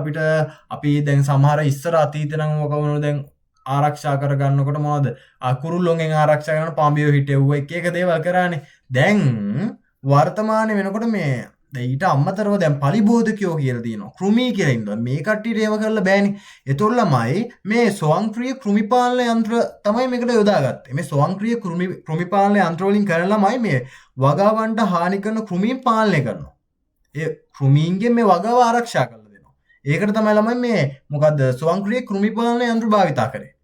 [SPEAKER 1] අපි දැන් සමහර ඉස්සර අතීතේ නම් වගවන දැන් ආරක්ෂා කරගන්නකොට මොනවද? කුරුල්ලොන්ගෙන් ආරක්ෂා කරන පාඹියෝ හිටෙව්ව එක දේවල් කරානේ. දැන් වර්තමානයේ වෙනකොට මේ ඊට අමතරව දැන් පලිබෝධකයෝ කියලා තියෙනවා. කෘමී කියලා ඉන්නවා. මේ කට්ටියට ඒව කරලා බෑනේ. ඒතොල් ළමයි මේ ස්වයංක්‍රීය කෘමිපාලන යන්ත්‍ර තමයි මේකට යොදාගත්තේ. මේ ස්වයංක්‍රීය කෘමිපාලන යන්ත්‍ර වලින් කරන ළමයි මේ වගාවන්ට හානි කරන කෘමීන් පාලනය කරනවා. ඒ කෘමීන්ගෙන් මේ වගාව ආරක්ෂා කරලා දෙනවා. ඒකට තමයි ළමයි මේ මොකද්ද ස්වයංක්‍රීය කෘමිපාලන යන්ත්‍ර භාවිතා කරේ.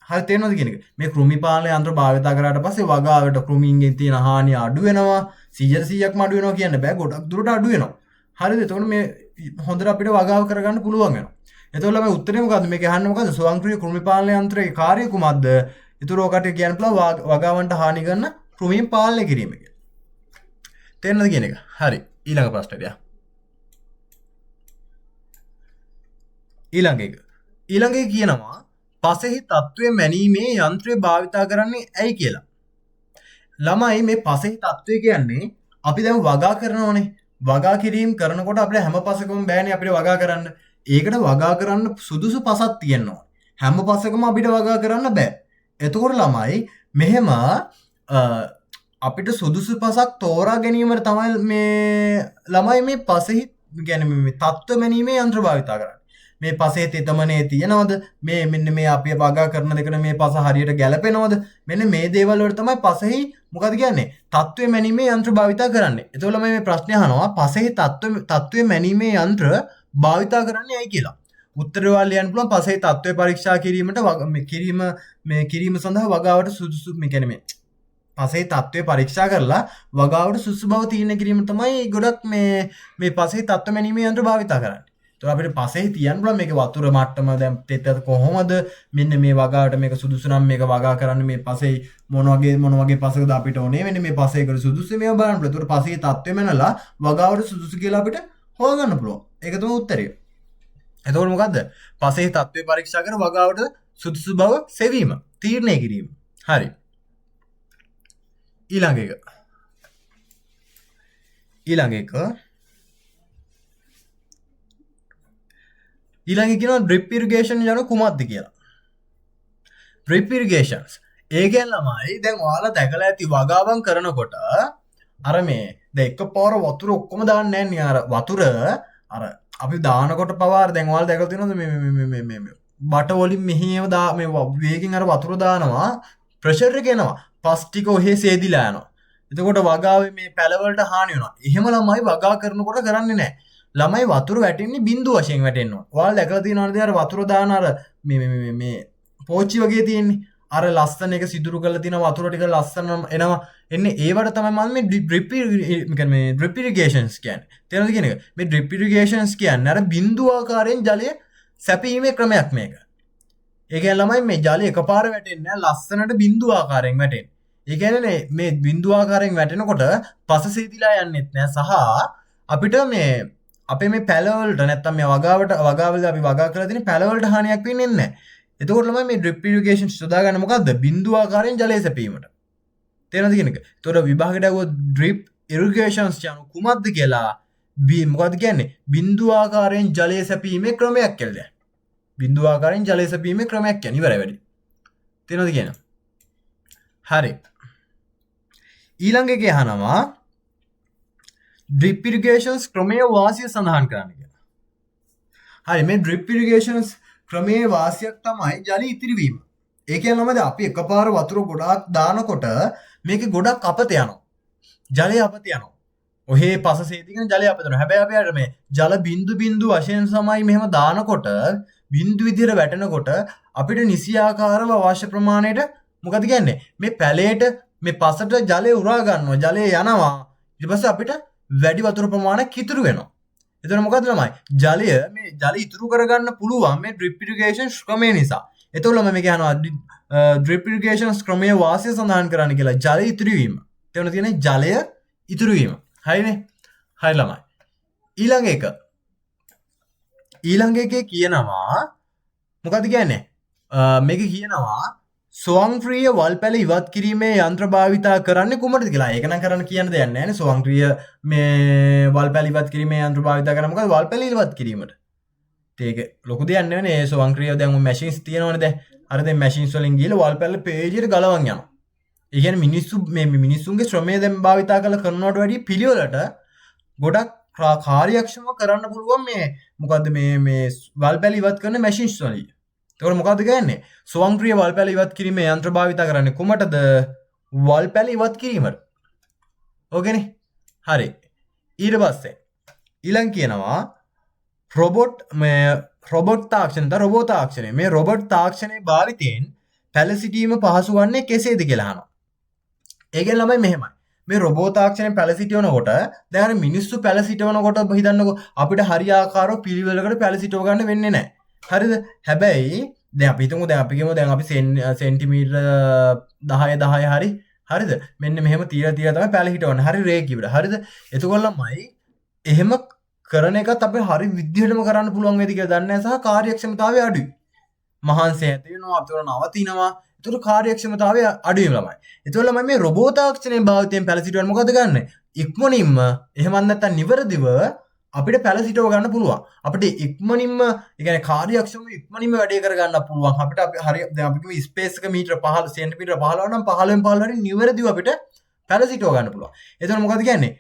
[SPEAKER 1] හරි තේරෙනවද කියන එක? මේ කෘමිපාලන යන්ත්‍ර භාවිතා කරාට පස්සේ වගාවට කෘමීන්ගෙන් තියෙන හානිය අඩු වෙනවා. 100%ක්ම අඩු වෙනවා කියන්න බෑ. ගොඩක් දුරට අඩු වෙනවා. හරිද? එතකොට මේ හොඳට අපිට වගාව කරගන්න පුළුවන් වෙනවා. එතකොට ළමයි උත්තරේ මොකද්ද? මේක අහන්නේ මොකද්ද? ස්වයංක්‍රීය කෘමිපාලන යන්ත්‍රයේ කාර්යය කුමක්ද? ඊටු ඔකට කියන්න පුළුවන් වගාවන්ට හානි කරන කෘමීන් පාලනය කිරීම කියලා. තේරෙනවද කියන එක? හරි. ඊළඟ ප්‍රශ්නයට යන්න. ඊළඟ එක කියනවා පසෙහි තත්ත්වය මැනීමේ යන්ත්‍රය භාවිතා කරන්නේ ඇයි කියලා. ළමයි මේ පසෙහි තත්ත්වය කියන්නේ අපි දැන් වගා කරනවනේ. වගා කිරීම කරනකොට අපිට හැම පසකම බෑනේ අපිට වගා කරන්න. ඒකට වගා කරන්න සුදුසු පසක් තියෙනවා. හැම පසකම අපිට වගා කරන්න බෑ. එතකොට ළමයි මෙහෙම අපිට සුදුසු පසක් තෝරා ගැනීමට තමයි මේ ළමයි මේ පසෙහි කියන්නේ මේ තත්ත්ව මැනීමේ යන්ත්‍ර භාවිතා කරන්නේ. මේ පසේ තෙතමනේ තියෙනවද? මේ මෙන්න මේ අපි වගා කරන දෙකට මේ පස හරියට ගැලපෙනවද? මෙන්න මේ දේවල් වලට තමයි පසෙහි මොකද කියන්නේ? තත්ත්වය මැනීමේ යන්ත්‍ර භාවිතා කරන්නේ. එතකොට මේ ප්‍රශ්නේ අහනවා පසෙහි තත්ත්වය මැනීමේ යන්ත්‍ර භාවිතා කරන්නේ ඇයි කියලා. උත්තරය වල ලියන්න පුළුවන් පසෙහි තත්ත්වය පරීක්ෂා කිරීමට කිරීම සඳහා වගාවට සුදුසු මේ කියන්නේ මේ පසේ තත්ත්වය පරීක්ෂා කරලා වගාවට සුදුසු බව තීරණය කිරීම තමයි ගොඩක් මේ පසේ තත්ත්ව මැනීමේ යන්ත්‍ර භාවිතා කරන්නේ. අපිට පසේ තියන්න පුළුවන් මේක වතුර මට්ටම දැන් තෙත කොහොමද මෙන්න මේ වගාවට මේක සුදුසු නම් මේක වගා කරන්න මේ පසේ මොන වගේ පසකද අපිට ඕනේ වෙන්නේ මේ පසේකට සුදුසු මේව බලන්න පුළුවන්. ඒතකොට පසේ තත්ත්වෙ මැනලා වගාවට සුදුසු කියලා අපිට හොයාගන්න පුළුවන්. ඒක තමයි උත්තරය. එතකොට මොකද්ද? පසේ තත්ත්වය පරීක්ෂා කර වගාවට සුදුසු බව සෙවීම තීරණය කිරීම. හරි. ඊළඟ කියනවා ඩ්‍රිප් ඉරිගේෂන් යන කුමක්ද කියලා. ඩ්‍රිප් ඉරිගේෂන්ස් ඒ කියන්නේ ළමයි දැන් ඔයාලා දැකලා ඇති වගාවන් කරනකොට අර මේ දැන් එකපාර වතුර ඔක්කොම දාන්නේ නැහැ නේ. අර වතුර අර අපි දානකොට පවා දැන් ඔයාලා දැකලා තියෙනවද මේ බට වලින් මෙහෙම මේ වේගෙන් අර වතුර දානවා ප්‍රෙෂර් එක එනවා. පස් ටික ඔහේ සේදිලා යනවා. එතකොට වගාවේ මේ පැලවලට හානි වෙනවා. එහෙම ළමයි වගා කරනකොට කරන්නේ නැහැ. ළමයි වතුර වැටෙන්නේ බිඳු වශයෙන් වැටෙනවා. ඔයාලා දැකලා තියෙනවද අර වතුර දාන අර මේ පෝච්චි වගේ තියෙන්නේ. අර ලස්සන එක සිදුරු කරලා තියෙන වතුර ටික ලස්සන එනවා. එන්නේ ඒවට තමයි මම මේ ඩ්‍රිප් ඉරිගේෂන්ස් කියන්නේ. තේරෙනවද කියන එක? මේ ඩ්‍රිප් ඉරිගේෂන්ස් කියන්නේ අර බිඳු ආකාරයෙන් ජලය සැපීමේ ක්‍රමයක් මේක. ඒ කියන්නේ ළමයි මේ ජලය එකපාර වැටෙන්නේ නැහැ. ලස්සනට බිඳු ආකාරයෙන් වැටෙන්නේ. ඒ කියන්නේ මේ බිඳුවාකාරයෙන් වැටෙනකොට පස සීදිලා යන්නෙත් නෑ සහ අපිට මේ අපේ මේ පැලවලට නැත්තම් මේ වගාවලදී අපි වගා කරලා තියෙන පැලවලට හානියක් වෙන්නේ නැහැ. එතකොට තමයි මේ ඩ්‍රිප් ඉරිගේෂන් යොදාගන්නේ මොකද්ද? බිඳුවාකාරයෙන් ජලය සැපීමට. තේරෙනවද කියන එක? එතකොට විභාගයට ආවොත් ඩ්‍රිප් ඉරිගේෂන්ස් කියන කුමක්ද කියලා මොකද්ද කියන්නේ? බිඳුවාකාරයෙන් ජලය සැපීමේ ක්‍රමයක් කියලා. බිඳුවාකාරයෙන් ජලය සැපීමේ ක්‍රමයක් කියන්නේ ඉවරයි වැඩි. තේරෙනවද කියන? හරි. ඊළඟ එකේ අහනවා ඩ්‍රිප් ඉරිගේෂන්ස් ක්‍රමයේ වාසිය සඳහන් කරන්න කියලා. හරි මේ ඩ්‍රිප් ඉරිගේෂන්ස් ක්‍රමයේ වාසියක් තමයි ජල ඉතිරිවීම. ඒ කියන්නේ මොකද අපි එකපාර වතුර ගොඩාක් දානකොට මේකේ ගොඩක් අපත යනවා. ජලය අපත යනවා. ඔහේ පස සේතිකන ජලය අපත යනවා. හැබැයි අපි අර මේ ජල බිඳු බිඳු වශයෙන් සමයි මෙහෙම දානකොට බිඳු විදියට වැටෙනකොට අපිට නිසියාකාරව අවශ්‍ය ප්‍රමාණයට මොකද කියන්නේ මේ පැලේට මේ පසට ජලය උරා ගන්නවා. ජලය යනවා. ඊට පස්සේ අපිට වැඩි වතුර ප්‍රමාණයක් ඉතුරු වෙනවා. එතකොට මොකද ළමයි? ජලය මේ ජල ඉතුරු කරගන්න පුළුවන් මේ ඩ්‍රිප් ඉරිගේෂන් ක්‍රමය නිසා. එතකොට ළමයි මේ කියනවා ඩ්‍රිප් ඉරිගේෂන් ක්‍රමයේ වාසිය සඳහන් කරන්න කියලා ජල ඉතුරු වීම. එතන තියෙන්නේ ජලය ඉතුරු වීම. හරිනේ? හරි ළමයි. ඊළඟ එකේ කියනවා මොකද කියන්නේ? මේක කියනවා ස්වයංක්‍රීය වල්පැල ඉවත් කිරීමේ යන්ත්‍ර භාවිතා කරන්නේ කුමටද කියලා. ඒක නම් කරන්න කියන්න දෙයක් නැහැ නේ. ස්වයංක්‍රීය මේ වල්පැල ඉවත් කිරීමේ යන්ත්‍ර භාවිතා කරන මොකද වල්පැල ඉවත් කිරීමට. ඒක ලොකු දෙයක් නෙවෙයි. ඒ ස්වයංක්‍රීය දැන් මැෂින්ස් තියෙනවනේ දැන්. අර දැන් මැෂින්ස් වලින් ගිහලා වල්පැල පේජියට ගලවන් යනවා. ඒ කියන්නේ මිනිස්සුන්ගේ ශ්‍රමය දැන් භාවිතා කරනවට වැඩිය පිළිවෙලට ගොඩක් කාර්යක්ෂමව කරන්න පුළුවන් මේ මොකද්ද මේ වල්පැල ඉවත් කරන මැෂින්ස් වලින්. එතකොට මොකද්ද කියන්නේ? ස්වයංක්‍රීය වල්පැල ඉවත් කිරීමේ යන්ත්‍ර භාවිතා කරන්නේ කොමටද? වල්පැල ඉවත් කිරීමට. ඕකේනේ? හරි. ඊට පස්සේ ඊළඟ කියනවා රොබොට් තාක්ෂණය. මේ රොබොට් තාක්ෂණයේ භාවිතයෙන් පැල සිටීම පහසු වන්නේ කෙසේද කියලා අහනවා. ඒ කියන්නේ ළමයි මෙහෙමයි. මේ රොබෝට් තාක්ෂණයෙන් පැල සිටවනකොට දැන් අර මිනිස්සු පැල සිටවනකොට හිතන්නකෝ අපිට හරියාකාරව පිළිවෙලකට පැල සිටව ගන්න වෙන්නේ නැහැ. හරිද? හැබැයි දැන් අපි හිතමු දැන් අපි සෙන්ටිමීටර 10 හරි හරිද? මෙන්න මෙහෙම තියලා තමයි පැල හිටවන්නේ. හරි රේඛීයවට. හරිද? එතකොට ළමයි එහෙම කරන එකත් අපි හරි විදිහටම කරන්න පුළුවන් වේද කියලා දන්නේ නැහැ සහ කාර්යක්ෂමතාවය අඩුයි. මහන්සිය ඇති වෙනවා අපිට නවතිනවා. ඒතර කාර්යක්ෂමතාවය අඩුයි ළමයි. ඒතකොට ළමයි මේ රොබෝට් තාක්ෂණයේ භාවිතයෙන් පැල සිටවන්න මොකද ගන්නෙ? ඉක්මනින්ම එහෙම නැත්නම් නිවැරදිව අපිට පැල සිටව ගන්න පුළුවන්. අපිට ඉක්මනින්ම ඒ කියන්නේ කාර්යක්ෂමව ඉක්මනින්ම වැඩේ කර ගන්න පුළුවන්. අපිට හරි දැන් අපි කිව්ව ස්පේස් එක මීටර 15 සෙන්ටිමීටර 15 නම් 15 හරි නිවැරදිව අපිට පැල සිටව ගන්න පුළුවන්. එතකොට මොකද කියන්නේ?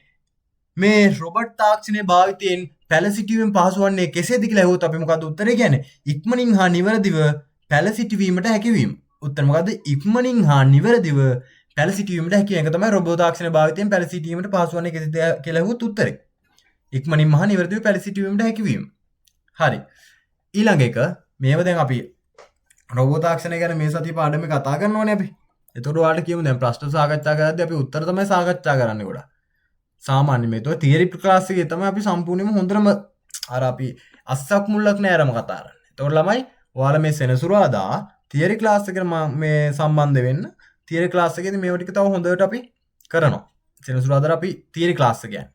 [SPEAKER 1] මේ රොබොට් තාක්ෂණයේ භාවිතයෙන් පැල සිටවීම පහසු වන්නේ කෙසේද කියලා ඇහුවොත් අපි මොකද්ද උත්තරේ කියන්නේ? ඉක්මනින් හා නිවැරදිව පැල සිටවීමට හැකියවීම. උත්තර මොකද්ද? ඉක්මනින් හා නිවැරදිව පැල සිටවීමට හැකියවීම. ඒක තමයි රොබෝට් තාක්ෂණයේ භාවිතයෙන් පැල සිටවීමට පහසු වන්නේ කෙසේද කියලා ඇහුවොත් උත්තරේ. ඉක්මනින් මහා නිවැරදිව පැල සිටවීමට හැකියවීම. හරි. ඊළඟ එක මේව දැන් අපි රොබෝට් තාක්ෂණය ගැන මේ සතිය පාඩමේ කතා කරනවානේ අපි. එතකොට ඔයාලට කියමු දැන් ප්‍රශ්න සාකච්ඡා කරද්දී අපි උත්තර තමයි සාකච්ඡා කරන්නේ ගොඩක්. සාමාන්‍ය මේක තියරි ක්ලාස් එකේ තමයි අපි සම්පූර්ණයෙන්ම හොඳටම අර අපි අස්සක් මුල්ලක් නෑ අරම කතා කරන්නේ. එතකොට ළමයි ඔයාලා මේ සෙනසුරාදා තියරි ක්ලාස් එකට මේ සම්බන්ධ වෙන්න. තියරි ක්ලාස් එකේදී මේව ටික තව හොඳට අපි කරනවා. සෙනසුරාදා අපි තියරි ක්ලාස් එක යන්නේ.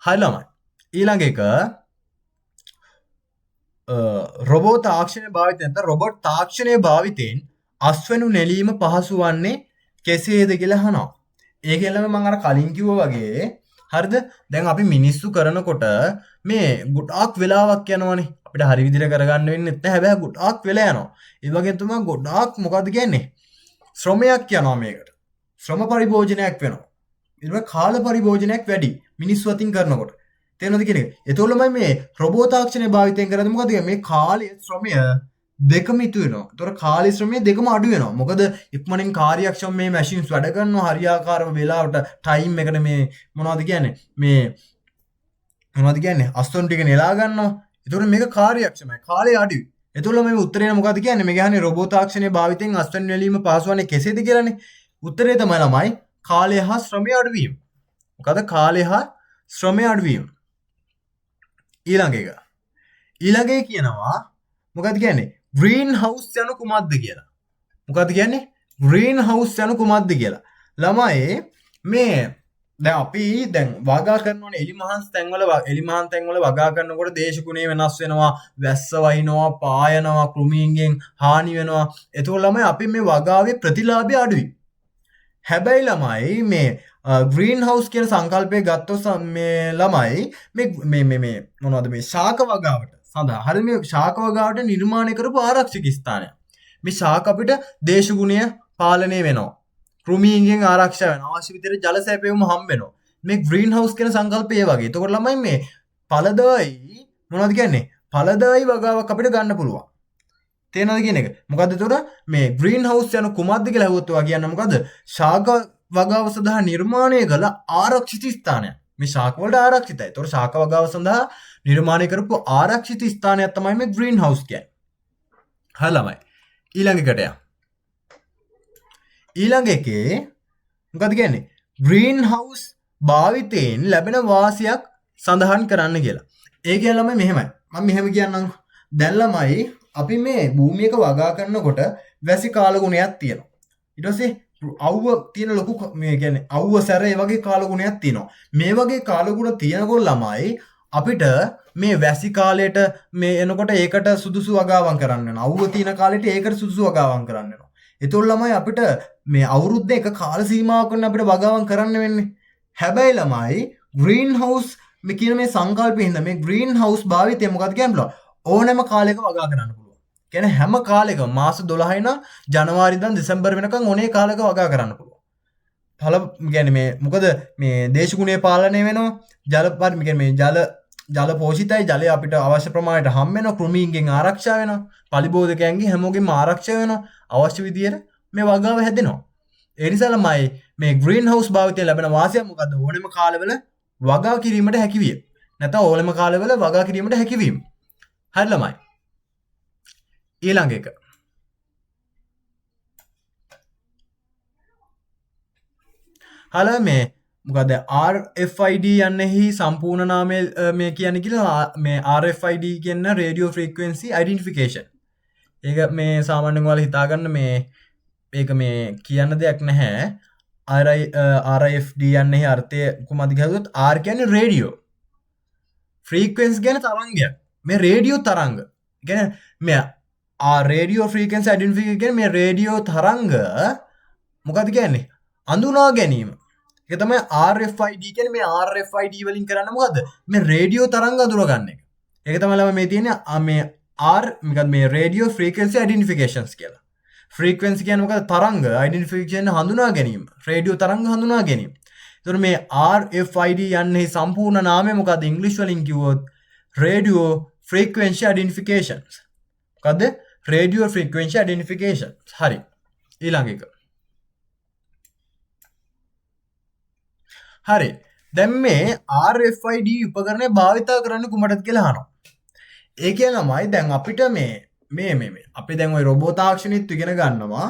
[SPEAKER 1] හරි ළමයි. ඊළඟ එක රොබෝට් තාක්ෂණයේ භාවිතයෙන් නැත්නම් රොබොට් තාක්ෂණයේ භාවිතයෙන් අස්වැනු නෙලීම පහසු වන්නේ කෙසේද කියලා අහනවා. ඒකෙන් ළමයි මම අර කලින් කිව්වා වගේ හරිද? දැන් අපි මිනිස්සු කරනකොට මේ ගොඩාක් වෙලාවක් යනවනේ. අපිට හරි විදිහට කරගන්න වෙන්නේ නැහැ. හැබැයි ගොඩාක් වෙලා යනවා. ඒ වගේම තමයි ගොඩාක් මොකද්ද කියන්නේ? ශ්‍රමයක් යනවා මේකට. ශ්‍රම පරිභෝජනයක් වෙනවා. ඊට පස්සේ කාල පරිභෝජනයක් වැඩි. මිනිස්සු අතින් කරනකොට. තේරෙනවද කියන එක? ඒතකොට මේ රොබෝට් තාක්ෂණය භාවිතයෙන් කරද්දී මොකද මේ කාලය ශ්‍රමය දෙකම ඉතු වෙනවා. ඒතකොට කාලය ශ්‍රමය දෙකම අඩු වෙනවා. මොකද ඉක්මනින් කාර්යක්ෂම මේ මැෂින්ස් වැඩ කරනවා හරියාකාරව වෙලාවට ටයිම් එකට මේ මොනවද කියන්නේ අස්තොන් ටික නෙලා ගන්නවා. ඒතකොට මේක කාර්යක්ෂමයි. කාලය අඩුයි. ඒතකොට මේ උත්තරේ මොකද කියන්නේ? මේ කියන්නේ රොබෝට් තාක්ෂණයේ භාවිතයෙන් අස්තොන් නෙලීම පහසු වන්නේ කෙසේද කියලානේ. උත්තරේ තමයි ළමයි කාලය හා ශ්‍රමය අඩුවීම. මොකද කාලය හා ශ්‍රමය අඩුවීම. ඊළඟ එක කියනවා මොකද කියන්නේ? ග්‍රීන් හවුස් යනු කුමක්ද කියලා. මොකද්ද කියන්නේ? ග්‍රීන් හවුස් යනු කුමක්ද කියලා. ළමයි මේ දැන් අපි දැන් වගා කරනවනේ එලිමහන් තැන්වල වගා කරනකොට දේශගුණය වෙනස් වෙනවා, වැස්ස වහිනවා, පායනවා, කෘමීන්ගෙන් හානි වෙනවා. එතකොට ළමයි අපි මේ වගාවේ ප්‍රතිලාභය අඩුයි. හැබැයි ළමයි මේ ග්‍රීන් හවුස් කියන සංකල්පය ගත්තොත් මේ ළමයි මේ මොනවද මේ ශාක වගාවට සඳහා හරි මේ ශාක වගාවට නිර්මාණය කරපු ආරක්ෂක ස්ථානයක්. මේ ශාක අපිට දේශගුණය පාලනය වෙනවා. කෘමීන්ගෙන් ආරක්ෂා වෙනවා. අවශ්‍ය විදිහට ජල සැපයුම හම්බ වෙනවා. මේ ග්‍රීන් හවුස් කියන සංකල්පය ඒ වගේ. එතකොට ළමයි මේ ඵලදායි මොනවද කියන්නේ? ඵලදායි වගාවක් අපිට ගන්න පුළුවන්. තේනවද කියන එක? මොකද්ද එතකොට මේ ග්‍රීන් හවුස් යන කුමක්ද කියලා අහුවොත් ඔයා කියන්නේ මොකද්ද? ශාක වගාව සඳහා නිර්මාණය කළ ආරක්ෂිත ස්ථානයක්. මේ ශාක වලට ආරක්ෂිතයි. එතකොට ශාක වගාව සඳහා නිර්මාණය කරපු ආරක්ෂිත ස්ථානයක් තමයි මේ ග්‍රීන් හවුස් කියන්නේ. හරි ළමයි. ඊළඟ එකට යමු. ඊළඟ එකේ මොකද කියන්නේ? ග්‍රීන් හවුස් භාවිතයෙන් ලැබෙන වාසියක් සඳහන් කරන්න කියලා. ඒ කියන්නේ ළමයි මෙහෙමයි. මම මෙහෙම කියන්නම්. දැන් ළමයි අපි මේ භූමියක වගා කරනකොට වැසි කාලගුණයක් තියෙනවා. ඊට පස්සේ අවුව තියෙන ලොකු මේ කියන්නේ අවුව සැර ඒ වගේ කාලගුණයක් තියෙනවා. මේ වගේ කාලගුණ තියෙනකොට ළමයි අපිට මේ වැසි කාලයට මේ එනකොට ඒකට සුදුසු වගාවන් කරන්න වෙනවා. අවුව තියෙන කාලෙට ඒකට සුදුසු වගාවන් කරන්න වෙනවා. ඒතකොට ළමයි අපිට මේ අවුරුද්ද එක කාල සීමාවකින් අපිට වගාවන් කරන්න වෙන්නේ. හැබැයි ළමයි ග්‍රීන් හවුස් මේ කියන මේ සංකල්පයෙන් මේ ග්‍රීන් හවුස් භාවිතය මොකක්ද කියන්නේ? ඕනෑම කාලයක වගා කරන්න පුළුවන්. කියන්නේ හැම කාලෙකම මාස 12 ඉඳන් ජනවාරි ඉඳන් දෙසැම්බර් වෙනකන් ඕනේ කාලයක වගා කරන්න පුළුවන්. කියන්නේ මේ මොකද මේ දේශගුණය පාලනය වෙනවා. ජල පෝෂිතයි, ජලය අපිට අවශ්‍ය ප්‍රමාණයට හම්බ වෙනවා, කෘමීන්ගෙන් ආරක්ෂා වෙනවා, පලිබෝධකයන්ගෙන් හැමෝගෙම ආරක්ෂා වෙනවා. අවශ්‍ය විදියට මේ වගාව හැදෙනවා. ඒ නිසා ළමයි මේ ග්‍රීන් හවුස් භාවිතයෙන් ලැබෙන වාසිය මොකද්ද? ඕනෙම කාලවල වගා කිරීමට හැකියිය. නැත්නම් ඕනෙම කාලවල වගා කිරීමට හැකියවීම. හරි ළමයි. ඊළඟ එක. හල මේ මොකද RFID යන්නෙහි සම්පූර්ණ නාමය මේ කියන්නේ කියලා මේ RFID කියන රේඩියෝ ෆ්‍රීකවෙන්සි අයිඩෙන්ටිෆිකේෂන්. ඒක මේ සාමාන්‍යයෙන් ඔයාලා හිතාගන්න මේ ඒක මේ කියන්න දෙයක් නැහැ. RFD යන්නෙහි අර්ථය කොහොමද කියහුවොත් R කියන්නේ රේඩියෝ. ෆ්‍රීකවෙන්සි කියන්නේ තරංගයක්. මේ රේඩියෝ තරංග. කියන්නේ මේ රේඩියෝ ෆ්‍රීකවෙන්සි අයිඩෙන්ටිෆිකේෂන් කියන්නේ මේ රේඩියෝ තරංග මොකද්ද කියන්නේ? අඳුනා ගැනීම. ඒක තමයි RFID කියන්නේ. මේ RFID වලින් කරන්නේ මොකද්ද? මේ රේඩියෝ තරංග අඳුරගන්න එක. ඒක තමයි ළම මේ තියෙන්නේ මේ R මොකද මේ රේඩියෝ ෆ්‍රීකවෙන්සි අයිඩෙන්ටිෆිකේෂන්ස් කියලා. ෆ්‍රීකවෙන්සි කියන්නේ මොකද? තරංග අයිඩෙන්ටිෆිකේෂන් හඳුනා ගැනීම. රේඩියෝ තරංග හඳුනා ගැනීම. එතකොට මේ RFID යන්නේ සම්පූර්ණ නාමය මොකද්ද? ඉංග්‍රීසි වලින් කිව්වොත් රේඩියෝ ෆ්‍රීකවෙන්සි අයිඩෙන්ටිෆිකේෂන්ස්. මොකද්ද? Radio frequency identification. හරි. ඊළඟ එක. හරි. දැන් මේ RFID උපකරණය භාවිතා කරන්න කුමටද කියලා අහනවා. ඒ කියලාමයි දැන් අපිට මේ අපි දැන් ওই රොබෝ තාක්ෂණෙත් ඉගෙන ගන්නවා.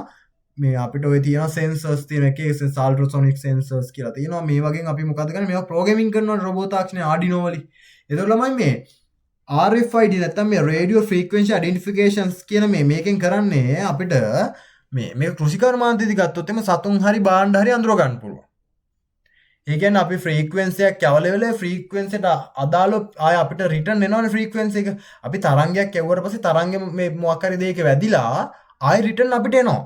[SPEAKER 1] මේ අපිට ඔය තියෙන සෙන්සර්ස් තියෙන එකේ අල්ට්‍රාසොනික් සෙන්සර්ස් කියලා තියෙනවා. මේ වගේ අපි මොකද කරන්නේ? මේවා ප්‍රෝග්‍රෑමින් කරනවා රොබෝ තාක්ෂණයේ Arduino වලින්. ඒතකොට ළමයි මේ RFID නැත්නම් මේ රේඩියෝ ෆ්‍රීකවෙන්සි අයිඩෙන්ටිෆිකේෂන්ස් කියන මේකෙන් කරන්නේ අපිට මේ කෘෂි කර්මාන්තයේදී ගත්තොත් එimhe සතුන් හරි බාණ්ඩ හරි අඳුර ගන්න පුළුවන්. ඒ කියන්නේ අපි ෆ්‍රීකවෙන්සියක් යවල වෙලේ ෆ්‍රීකවෙන්සියට අදාළව ආය අපිට රිටර්න් එනවනේ ෆ්‍රීකවෙන්සි එක. අපි තරංගයක් යවුවට පස්සේ තරංගෙ මේ මොකක් හරි දෙයක වැදිලා ආය රිටර්න් අපිට එනවා.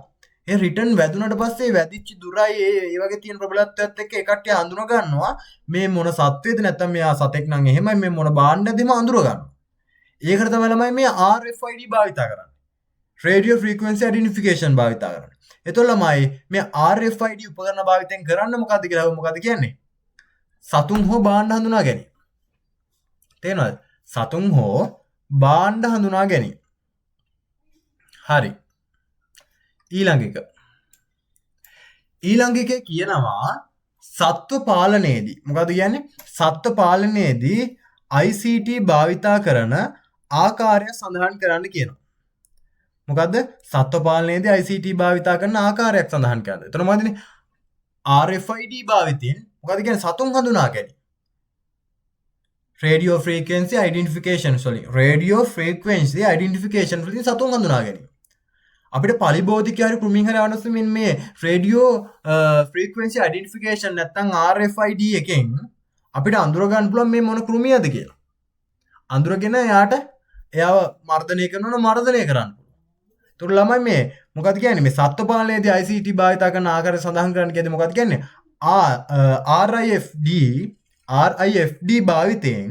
[SPEAKER 1] ඒ රිටර්න් වැදුනට පස්සේ වැදිච්ච දුරයි ඒ වගේ තියෙන ප්‍රබලත්වයත් එක්ක ඒ කට්ටිය හඳුන ගන්නවා මේ මොන සත්වයේද නැත්නම් මෙයා සතෙක් නම් එහෙමයි මේ මොන බාණ්ඩයක්ද හඳුන ගන්නවා. ඒකට තමයි ළමයි මේ RFID භාවිතා කරන්නේ. රේඩියෝ ෆ්‍රීකවෙන්සි අයිඩෙන්ටිෆිකේෂන් භාවිතා කරන්නේ. එතකොට ළමයි මේ RFID උපකරණ භාවිතයෙන් කරන්න මොකද්ද කියලා මොකද්ද කියන්නේ? සතුන් හෝ බාණ්ඩ හඳුනා ගැනීම. තේරෙනවද? සතුන් හෝ බාණ්ඩ හඳුනා ගැනීම. හරි. ඊළඟ එක. ඊළඟ එකේ කියනවා සත්ව පාලනයේදී මොකද්ද කියන්නේ? සත්ව පාලනයේදී ICT භාවිතා කරන ආකාරය සඳහන් කරන්න කියනවා. මොකද්ද? සත්ව පාලනයේදී ICT භාවිතා කරන ආකාරයක් සඳහන් කරන්න. එතන මොකදනේ? RFID භාවිතයෙන් මොකද කියන්නේ? සතුන් හඳුනා ගැනීම. රේඩියෝ ෆ්‍රීකවෙන්සි අයිඩෙන්ටිෆිකේෂන් වලින් සතුන් හඳුනා ගැනීම. අපිට පලිබෝධික හරි කෘමි හරි අනුසමින් මේ රේඩියෝ ෆ්‍රීකවෙන්සි අයිඩෙන්ටිෆිකේෂන් නැත්නම් RFID එකෙන් අපිට අඳුර ගන්න පුළුවන් මේ මොන කෘමියද කියලා. අඳුරගෙන එයාට එයාව මර්ධනය කරනවා මර්ධනය කරන්න. ඒතර ළමයි මේ මොකද කියන්නේ මේ සත්ත්ව පාලනයේදී ICT භාවිත කරන ආකාරය සඳහන් කරන්න කියද්දි මොකද කියන්නේ? RIFD භාවිතයෙන්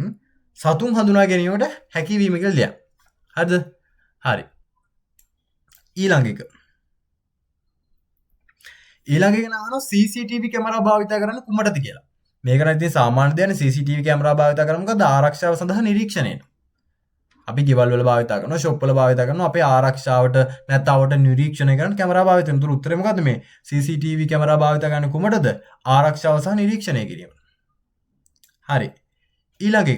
[SPEAKER 1] සතුන් හඳුනා ගැනීමට හැකියවීම කියලා ලියන්න. හරිද? හරි. ඊළඟ එක නාන CCTV කැමරා භාවිත කරන්න කුමටද කියලා. මේක නම් ඉතින් සාමාන්‍ය දෙයක් නේ CCTV කැමරා භාවිත කරන මොකද ආරක්ෂාව සඳහා නිරීක්ෂණයට. අපි ගෙවල් වල භාවිත කරනවා, ෂොප් වල භාවිත කරනවා, අපේ ආරක්ෂාවට නැත්නම් නිරීක්ෂණය කරන කැමරා භාවිත කරන. උත්තර උත්තරේ මොකද්ද මේ CCTV කැමරා භාවිත කරන්න කුමටද? ආරක්ෂාව සහ නිරීක්ෂණය කිරීම. හරි. ඊළඟ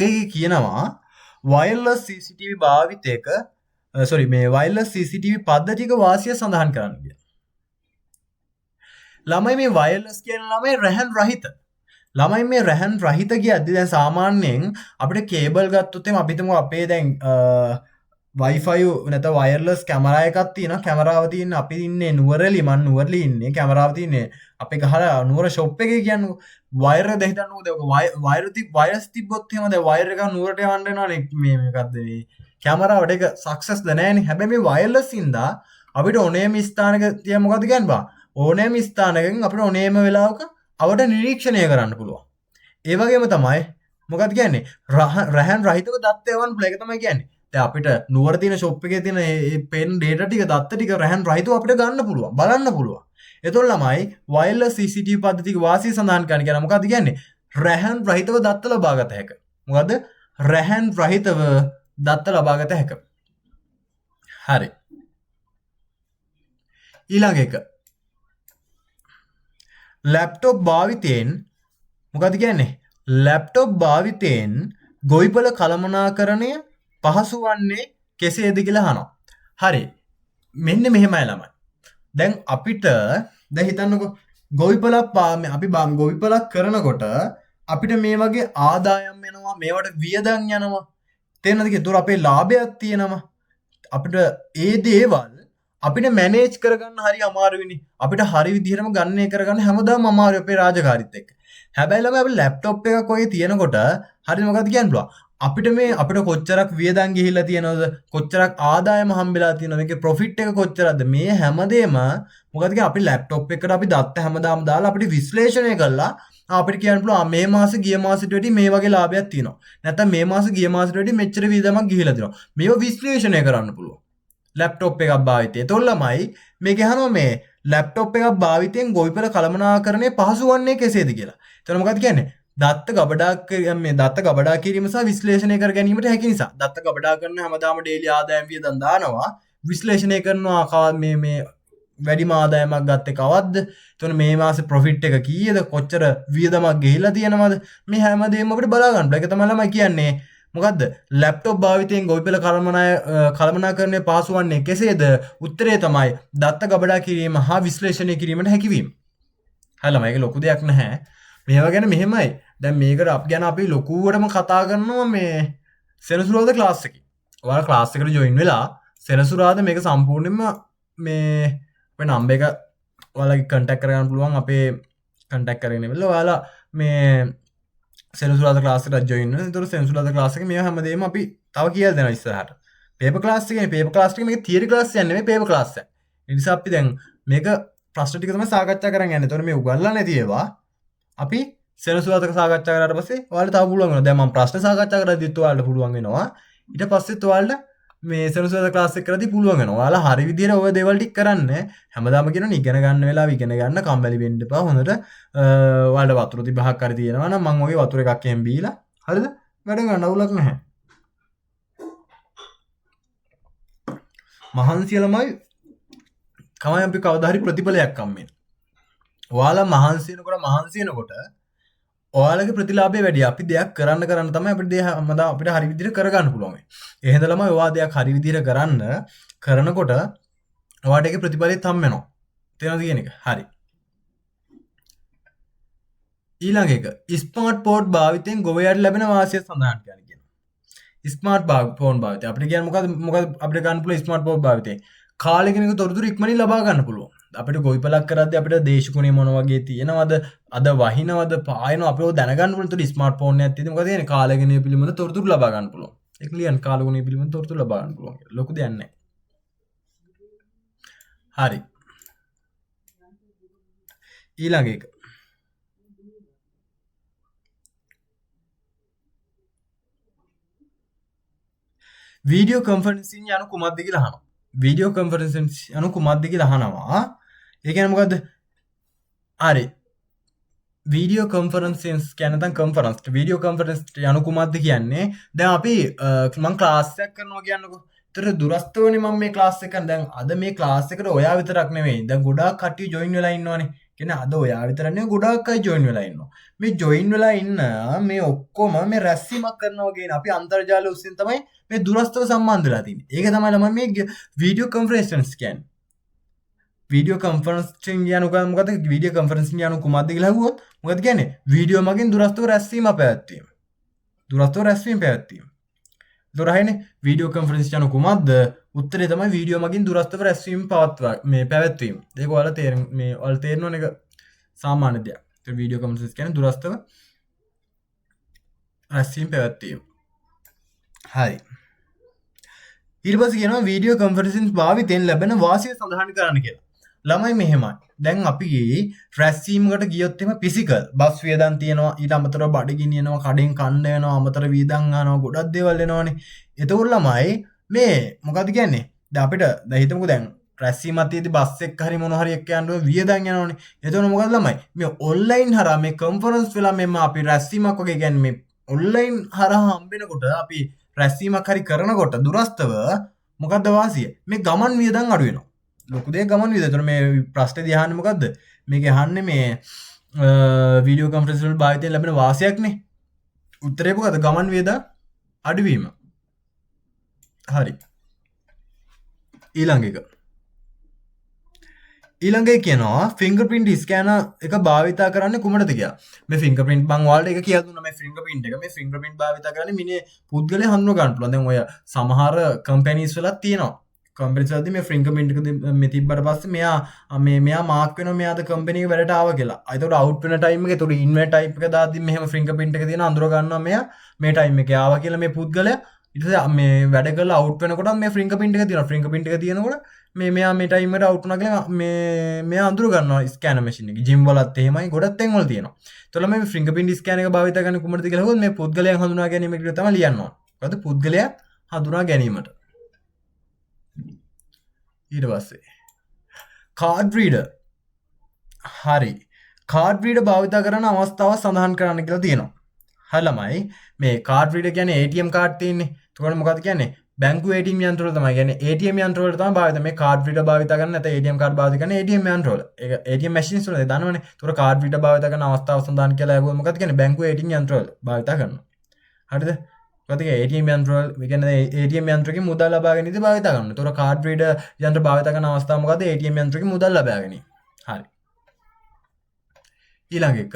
[SPEAKER 1] එකේ කියනවා වයර්ලස් CCTV භාවිතයක මේ වයර්ලස් CCTV පද්ධතියක වාසිය සඳහන් කරන්න කියලා. ළමයි මේ වයර්ලස් කියන ළමයි රැහන් රහිත. ළමයි මේ රැහන් රහිත කියද්දි දැන් සාමාන්‍යයෙන් අපිට කේබල් ගත්තොත් එම අපි හිතමු අපේ දැන් Wi-Fi නැත්නම් වයර්ලස් කැමරා එකක් තියෙනවා. කැමරාව තියෙන අපි ඉන්නේ නුවරලි, මම නුවරලි ඉන්නේ. කැමරාව තියෙන්නේ අපේ ගහලා නුවර ෂොප් එකේ කියන්නේ වයර් එක දැන් හිතන්නකෝ වයර්ස් තිබ්බොත් එහෙම දැන් වයර් එක නුවරට යවන්න වෙනවනේ මේ මොකද්ද මේ කැමරාවට ඒක සක්සස් ද නැහැනේ. හැබැයි මේ වයර්ලස් ඉඳා අපිට ඕනෑම ස්ථානක තියා මොකද්ද කියන්නේ බා ඕනෑම ස්ථානකකින් අපිට ඕනෑම වෙලාවක අවට නිරීක්ෂණය කරන්න පුළුවන්. ඒ වගේම තමයි මොකක්ද කියන්නේ රැහන් රහිතව දත්ත එවන්න පුළුවන්. ඒක තමයි කියන්නේ. දැන් අපිට නුවර තියෙන ෂොප් එකේ තියෙන මේ පෙන් ඩේටා ටික දත්ත ටික රැහන් රහිතව අපිට ගන්න පුළුවන්. බලන්න පුළුවන්. එතකොට ළමයි වයර්ලස් CCTV පද්ධතියක වාසිය සඳහන් කරන්න කියන මොකක්ද කියන්නේ? රැහන් රහිතව දත්ත ලබා ගත හැක. මොකද්ද? රැහන් රහිතව දත්ත ලබා ගත හැක. හරි. ඊළඟ එක ලැප්ටොප් භාවිතයෙන් මොකද කියන්නේ? ලැප්ටොප් භාවිතයෙන් ගොවිපළ කළමනාකරණය පහසු වන්නේ කෙසේද කියලා අහනවා. හරි. මෙන්න මෙහෙමයි ළමයි. දැන් අපිට දැන් හිතන්නකෝ ගොවිපළක් අපි ගොවිපළක් කරනකොට අපිට මේ වගේ ආදායම් එනවා, මේවට වියදම් යනවා. තේරෙනවද කියලා? ඒතර අපේ ලාභයක් තියෙනවා. අපිට ඒ දේවල් අපිට මැනේජ් කරගන්න හරි අමාරුයිනේ. අපිට හරි විදිහටම ගණනය කරගන්න හැමදාම අමාරුයි අපේ රාජකාරීත් එක්ක. හැබැයි ළමයි අපි ලැප්ටොප් එකක් ඔය තියෙනකොට හරි මොකද කියන්න පුළුවන්. අපිට කොච්චරක් වියදම් ගිහිල්ලා තියෙනවද? කොච්චරක් ආදායම හම්බෙලා තියෙනවද? මේකේ ප්‍රොෆිට් එක කොච්චරද? මේ හැමදේම මොකද කියන්නේ අපි ලැප්ටොප් එකකට අපි දත්ත හැමදාම දාලා අපිට විශ්ලේෂණය කරලා අපිට කියන්න පුළුවන් මේ මාසේ ගිය මාසෙට වඩා මේ වගේ ලාභයක් තියෙනවා. නැත්නම් මේ මාසේ ගිය මාසෙට වඩා මෙච්චර වියදමක් ගිහිලා තියෙනවා. මේව විශ්ලේෂණය කරන්න පුළුවන්. ලැප්ටොප් එකක් භාවිතය. ඒතොල් ළමයි මේක අහනවා මේ ලැප්ටොප් එකක් භාවිතයෙන් ගොවිපළ කළමනාකරණය පහසු වන්නේ කෙසේද කියලා. එතකොට මොකද කියන්නේ? දත්ත ගබඩා කිරීම සහ විශ්ලේෂණය කර ගැනීමට හැකි නිසා. දත්ත ගබඩා කරන හැමදාම ඩේලි ආදායම් වියදම් දානවා. විශ්ලේෂණය කරනවා මේ වැඩිම ආදායමක් ගත්තේ කවද්ද? එතකොට මේ මාසේ ප්‍රොෆිට් එක කීයද? කොච්චර වියදමක් ගෙහිලා තියෙනවද? මේ හැමදේම අපිට බලා ගන්න. ඒක තමයි ළමයි කියන්නේ. මොකද්ද? ලැප්ටොප් භාවිතයෙන් ගොවිපළ කළමනාකරණය පහසු වන්නේ කෙසේද? උත්තරේ තමයි දත්ත ගබඩා කිරීම හා විශ්ලේෂණය කිරීමට හැකියවීම. හරියම ඒක ලොකු දෙයක් නැහැ. මේවා ගැන මෙහෙමයි. දැන් මේකට ගැන අපි ලොකුවටම කතා කරනවා මේ සෙනසුරාදා ක්ලාස් එකේ. ඔයාලා ක්ලාස් එකට ජොයින් වෙලා සෙනසුරාදා මේක සම්පූර්ණයෙන්ම මේ අපේ නම්බර් එක ඔයාලගේ කන්ටැක්ට් කරගන්න පුළුවන්. අපේ කන්ටැක්ට් කරගෙන ඉවරලා ඔයාලා මේ සෙනසුරාදා ක්ලාස් එකට ජොයින් වෙනවා. ඒතකොට සෙනසුරාදා ක්ලාස් එකේ මේවා හැමදේම අපි තව කියලා දෙනවා ඉස්සරහට. පේපර් ක්ලාස් එකනේ පේපර් ක්ලාස් එකේ මේක තියරි ක්ලාස් එකක් නෙමෙයි පේපර් ක්ලාස් එකක්. ඒ නිසා අපි දැන් මේක ප්‍රශ්න ටික තමයි සාකච්ඡා කරන් යන්නේ. ඒතකොට මේ උගන්ලා නැති ඒවා අපි සෙනසුරාදා සාකච්ඡා කරාට පස්සේ ඔයාලට තව පුළුවන් වෙනවා. දැන් මම ප්‍රශ්න සාකච්ඡා කරද්දිත් ඔයාලට පුළුවන් වෙනවා. ඊට පස්සෙත් ඔයාලට මේ සෙනසුරාදා ක්ලාස් එක කරද්දි පුළුවන් වෙනවා. ඔයාලා හරි විදියට ඔය දේවල් ටික කරන්න. හැමදාම කියනවනේ ඉගෙන ගන්න වෙලාව ඉගෙන ගන්න කම්මැලි වෙන්න එපා. හොඳට ඔයාලට වතුර තිබහක් හරි තියෙනවා නම් මම ඔය වතුර එකක් එහෙම බීලා හරිද? වැඩ ගන්න අවුලක් නැහැ. මහන්සිය ළමයි කමයි අපි කවදා හරි ප්‍රතිඵලයක් හම්බෙන්නේ. ඔයාලා මහන්සි වෙනකොට ඔයාලගේ ප්‍රතිලාභය වැඩි. අපි දෙයක් කරන්න තමයි අපිට දේ හැමදාම අපිට හරි විදිහට කරගන්න පුළුවන්. ඒ හින්දා ළමයි ඔයා දෙයක් හරි විදිහට කරනකොට ඔයාට ඒකේ ප්‍රතිඵලෙත් හම්බ වෙනවා. තේරෙනවද කියන එක? හරි. ඊළඟ එක ස්මාර්ට් පෝට් භාවිතයෙන් ගොවයාට ලැබෙන වාසිය සඳහන් කරන්න කියනවා. ස්මාර්ට් ෆෝන් භාවිතය. අපිට කියන්නේ මොකද අපිට ගන්න පුළුවන් ස්මාර්ට් ෆෝන් භාවිතය. කාලෙකින් තොරතුරු ඉක්මනින් ලබා ගන්න පුළුවන්. අපිට ගොවිපලක් කරද්දී අපිට දේශගුණය මොන වගේ තියෙනවද, අද වහිනවද, පායනවද අපිට දැනගන්න පුළුවන්. ඒතකොට ස්මාර්ට් ෆෝන් එකක් තියෙද්දි මොකද කියන්නේ කාලගුණය පිළිබඳ තොරතුරු ලබා ගන්න පුළුවන්. ඒක ලියන්න කාලගුණය පිළිබඳ තොරතුරු ලබා ගන්න පුළුවන්. ලොකු දෙයක් නැහැ. හරි. ඊළඟ එක. වීඩියෝ කොන්ෆරන්සින් යනු කුමක්ද කියලා අහනවා. වීඩියෝ කොන්ෆරන්සින් යනු කුමක්ද කියලා අහනවා. ඒ කියන්නේ මොකද්ද? හරි. වීඩියෝ කොන්ෆරන්සින්ස් කියන්නේ නැත්නම් කොන්ෆරන්ස් වීඩියෝ කොන්ෆරන්ස් යනු කුමක්ද කියන්නේ? දැන් අපි මම ක්ලාස් එකක් කරනවා කියන්නකෝ. ඒතර දුරස්තවනේ මම මේ ක්ලාස් එක කරන. දැන් අද මේ ක්ලාස් එකට ඔයා විතරක් නෙමෙයි. දැන් ගොඩාක් කට්ටිය ජොයින් වෙලා ඉන්නවනේ. කියන්නේ අද ඔයා විතරක් නෙමෙයි ගොඩාක් අය ජොයින් වෙලා ඉන්නවා. මේ ජොයින් වෙලා ඉන්න මේ ඔක්කොම මේ රැස්වීමක් කරනවා කියන අපි අන්තර්ජාලය ඔස්සේ තමයි මේ දුරස්තව සම්බන්ධ වෙලා තියෙන්නේ. ඒක තමයි ළමයි මේ වීඩියෝ කොන්ෆරන්ස් කියන්නේ. වීඩියෝ කොන්ෆරන්සින් යනු මොකද? වීඩියෝ කොන්ෆරන්සින් යනු කුමක්ද කියලා අහුවොත් මොකද කියන්නේ? වීඩියෝ මගින් දුරස්තව රැස්වීම පැවැත්වීම. දුරස්තව රැස්වීම පැවැත්වීම. දොරහයිනේ වීඩියෝ කොන්ෆරන්ස් යනු කුමක්ද? උත්තරේ තමයි වීඩියෝ මගින් දුරස්තව රැස්වීම මේ පැවැත්වීම. ඒක ඔයාලා තේරෙනවනේ ඒක සාමාන්‍ය දෙයක්. ඒ වීඩියෝ කොන්ෆරන්ස් කියන්නේ දුරස්තව රැස්වීම පැවැත්වීම. හරි. ඊට පස්සේ කියනවා වීඩියෝ කොන්ෆරන්සින් භාවිතයෙන් ලැබෙන වාසිය සඳහන් කරන්න කියලා. ළමයි මෙහෙමයි. දැන් අපි රැස්වීමකට ගියොත් එහෙම ෆිසිකල් බස් වියදම් තියෙනවා, ඊට අමතරව බඩගිනි එනවා, කඩෙන් කන්න වෙනවා, අමතර වියදම් ආනවා, ගොඩක් දේවල් එනවනේ. එතකොට ළමයි මේ මොකද්ද කියන්නේ? දැන් අපිට දැන් හිතමුකෝ දැන් රැස්වීමක් තියෙදි බස් එක හරි මොන හරි එක්ක යන්න වියදම් යනවනේ. එතකොට මොකද ළමයි? මේ ඔන්ලයින් හරහා මේ කොන්ෆරන්ස් වෙලා මෙන්න අපි රැස්වීමක් වගේ කියන්නේ මේ ඔන්ලයින් හරහා හම්බෙනකොට අපි රැස්වීමක් හරි කරනකොට දුරස්තව මොකද්ද වාසිය? මේ ගමන් වියදම් අඩු වෙනවා. ලොකු දෙයක් ගමන් වියදම්. ඒතර මේ ප්‍රශ්නේ අහන්නේ මොකද්ද? මේක අහන්නේ මේ වීඩියෝ කොන්ෆරන්ස් වල භාවිතයෙන් ලැබෙන වාසියක්නේ. උත්තරේ මොකද්ද? ගමන් වියදම් අඩුවීම. හරි. ඊළඟ එක. ඊළඟ එක කියනවා ෆින්ගර්ප්‍රින්ට් ස්කෑනර් එක භාවිතා කරන්නේ කුමටද කියලා. මේ ෆින්ගර්ප්‍රින්ට් මං ඔයාලට එක කියලා දුන්නා මේ ෆින්ගර්ප්‍රින්ට් එක. මේ ෆින්ගර්ප්‍රින්ට් භාවිතා කරන්නේ මිනිහ පුද්ගලයා හඳුනා ගන්න පුළුවන්. දැන් ඔය සමහර කම්පැනිස් වලත් තියෙනවා. කම්පැනිස් වලදී මේ ෆින්ගර්ප්‍රින්ට් එක මේ තිබ්බට පස්සේ මෙයා මාක් වෙනවා මෙයාද කම්පැනි එක වැඩට ආවා කියලා. ඒතකොට අවුට් වෙන ටයිම් එක ඒතකොට ඉන් වෙන ටයිප් එක දාද්දි මෙහෙම ෆින්ගර්ප්‍රින්ට් එක තියෙන අඳුර ගන්නවා මෙයා මේ ටයිම් එකේ ආවා කියලා මේ පුද්ගලයා. ඊට පස්සේ මේ වැඩ කරලා අවුට් වෙනකොට මේ ෆින්ගර්ප්‍රින්ට් එක තියෙනවා. ෆින්ගර්ප්‍රින්ට් එක තියෙනකොට මෙයා මේ ටයිම් එකට අවුට් වුණා කියලා මෙයා අඳුර ගන්නවා ස්කෑනර් මැෂින් එකේ. ජිම් වලත් එහෙමයි ගොඩක් තැන් වල තියෙනවා. ඒතකොට මේ ෆින්ගර්ප්‍රින්ට් ස්කෑනර් එක භාවිත කරන්නේ කුමටද කියලා අහුවොත් මේ පුද්ගලයන් හඳුනා ගැනීමට තමයි ලියන්න ඕන. මොකද පුද්ගලයා හඳුනා ගැනීමට. ඊට පස්සේ කාඩ් රීඩර්. හරි. කාඩ් රීඩර් භාවිත කරන අවස්ථාව සඳහන් කරන්න කියලා තියෙනවා. හරි ළමයි මේ කාඩ් රීඩර් කියන්නේ ATM කාඩ් තියෙන්නේ. එතකොට මොකක්ද කියන්නේ? බැංකුවේ ATM යන්ත්‍රවල තමයි කියන්නේ ATM යන්ත්‍රවල තමයි භාවිත මේ කාඩ් රීඩර් භාවිත කරන්නේ නැත්නම් ATM කාඩ් භාවිත කරන්නේ ATM යන්ත්‍රවල. ඒක ATM මැෂින්ස් වල දන්නවනේ. එතකොට කාඩ් රීඩර් භාවිත කරන අවස්ථාව සඳහන් කියලා අහුවොත් මොකක්ද කියන්නේ? බැංකුවේ ATM යන්ත්‍රවල භාවිත කරනවා. හරිද? මොකද ATM යන්ත්‍රවල ඒ කියන්නේ ATM යන්ත්‍රකින් මුදල් ලබා ගැනීමදී භාවිත කරනවා. එතකොට කාඩ් රීඩර් යන්ත්‍ර භාවිත කරන අවස්ථාව මොකද්ද? ATM යන්ත්‍රකින් මුදල් ලබා ගැනීම. හරි. ඊළඟ එක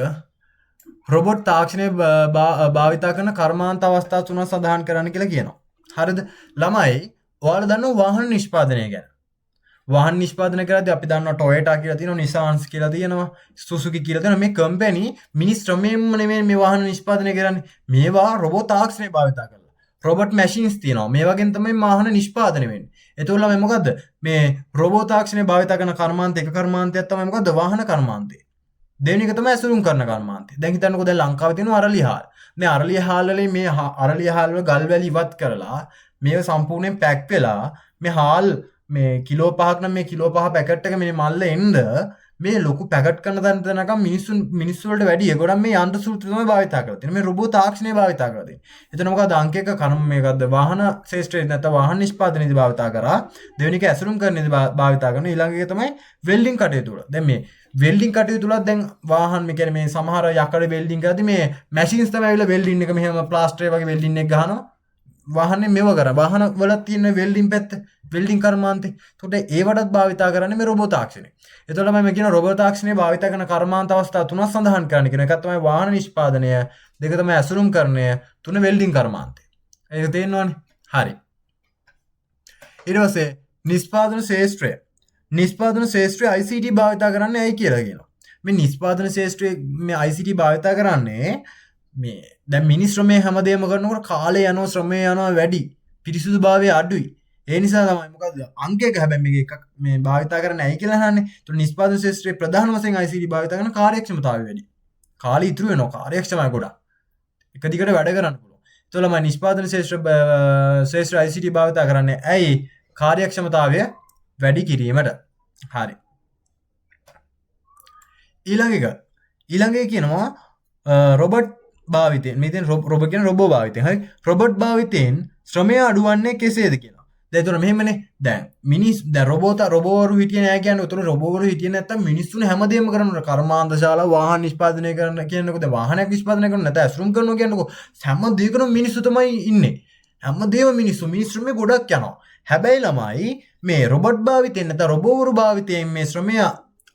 [SPEAKER 1] රොබොට් තාක්ෂණය භාවිත කරන කර්මාන්ත අවස්ථා තුනක් සඳහන් කරන්න කියලා කියනවා. හරිද? ළමයි ඔයාලා දන්නවා වාහන නිෂ්පාදනය ගැන. වාහන නිෂ්පාදනය කරද්දී අපි දන්නවා Toyota කියලා තියෙනවා, Nissan කියලා තියෙනවා, Suzuki කියලා තියෙනවා. මේ කම්පැනි මිනිස් ශ්‍රමයෙන්ම නෙමෙයි මේ වාහන නිෂ්පාදනය කරන්නේ. මේවා රොබෝට් තාක්ෂණය භාවිත කරලා. රොබොට් මැෂින්ස් තියෙනවා. මේ වගේම තමයි වාහන නිෂ්පාදනය වෙන්නේ. ඒතකොට ළමයි මොකද්ද? මේ රොබෝට් තාක්ෂණය භාවිත කරන කර්මාන්ත එක කර්මාන්තයක් තමයි මොකද්ද? වාහන කර්මාන්තය. දෙවෙනි එක තමයි ඇසුරුම් කරන කර්මාන්තය. දැන් හිතන්නකෝ දැන් ලංකාවේ තියෙන අරලිය හාල්. මේ අරලිය හාල් වලින් මේ අරලිය හාල් වල ගල් වැලි ඉවත් කරලා මේව සම්පූර්ණයෙන් පැක් වෙලා මේ හාල් මේ කිලෝ 5ක් නම් මේ කිලෝ 5 පැකට් එක මේ මල්ල එන්න මේ ලොකු පැකට් කරන තැනකම් මිනිස්සු වලට වැඩිය ගොඩක් මේ යන්ත්‍ර සූත්‍ර තමයි භාවිත කරලා තියෙන්නේ. මේ රොබෝට් තාක්ෂණය භාවිත කරලා තියෙන්නේ. එතන මොකද අංක එක කර්ම මේකද වාහන ශේෂ්ත්‍රයේ නැත්නම් වාහන නිෂ්පාදනයේදී භාවිත කරා. දෙවෙනි එක ඇසුරුම් කරන්නේදී භාවිත කරන ඊළඟ එක තමයි වෙල්ඩින් කටයුතු වල. දැන් මේ වෙල්ඩින් කටයුතු වල දැන් වාහන මේ කියන්නේ මේ සමහර යකඩ වෙල්ඩින් කරද්දී මේ මැෂින්ස් තමයි ඇවිල්ලා වෙල්ඩින් එක මෙහෙම ප්ලාස්ටර් වගේ වෙල්ඩින් එක ගහනවා. වාහනේ මෙව කරා. වාහන වල තියෙන වෙල්ඩින් පැත්ත වෙල්ඩින් කර්මාන්තේ. එතකොට ඒවටත් භාවිතා කරන්නේ මේ රොබෝට් තාක්ෂණය. එතකොට මම කියන රොබෝට් තාක්ෂණය භාවිතා කරන කර්මාන්ත අවස්ථා තුනක් සඳහන් කරන්න කියන එකක් තමයි වාහන නිෂ්පාදනය, දෙක තමයි ඇසුරුම් කරණය, තුන වෙල්ඩින් කර්මාන්තය. ඒක තේරෙනවනේ. හරි. ඊට පස්සේ නිෂ්පාදන ශේෂ්ත්‍රය. නිෂ්පාදන ශේෂ්ත්‍රය ICT භාවිතා කරන්නේ ඇයි කියලා කියනවා. මේ නිෂ්පාදන ශේෂ්ත්‍රයේ මේ ICT භාවිතා කරන්නේ මේ දැන් මිනිස් ශ්‍රමය හැමදේම කරනකොට කාලය යනවා, ශ්‍රමය යනවා වැඩි, පිරිසුදුභාවය අඩුයි. ඒ නිසා තමයි මොකද අංකයක හැබැයි මේක එකක් මේ භාවිතා කරන්නේ ඇයි කියලා අහන්නේ. ඒතකොට නිෂ්පාදන ශේෂ්ත්‍රයේ ප්‍රධාන වශයෙන් ICT භාවිතා කරන කාර්යක්ෂමතාවය වැඩි. කාලය ඉතුරු වෙනවා, කාර්යක්ෂමයි ගොඩක්. එක දිගට වැඩ කරන්න පුළුවන්. ඒතකොට මම නිෂ්පාදන ශේෂ්ත්‍ර ICT භාවිතා කරන්නේ ඇයි? කාර්යක්ෂමතාවය වැඩි කිරීමට. හරි. ඊළඟ එක කියනවා රොබට් භාවිතයෙන්. මෙතෙන් රොබොට් කියන රොබෝ භාවිතයෙන්. හරි. රොබොට් භාවිතයෙන් ශ්‍රමය අඩුවන්නේ කෙසේද කියලා. දැන් ඒතර මෙහෙමනේ. දැන් රොබෝවරු හිටියේ නෑ කියන්නේ. උතන රොබෝවරු හිටියේ නැත්තම් මිනිස්සුනේ හැමදේම කරනවා. කර්මාන්තශාලා වාහන නිෂ්පාදනය කරන කියනකො දැන් වාහනයක් නිෂ්පාදනය කරන නැත්නම් ඇසුරුම් කරනවා කියනකො හැම දෙයකම මිනිස්සු තමයි ඉන්නේ. හැමදේම මිනිස්සු ශ්‍රමය ගොඩක් යනවා. හැබැයි ළමයි මේ රොබොට් භාවිතයෙන් නැත්නම් රොබෝවරු භාවිතයෙන් මේ ශ්‍රමය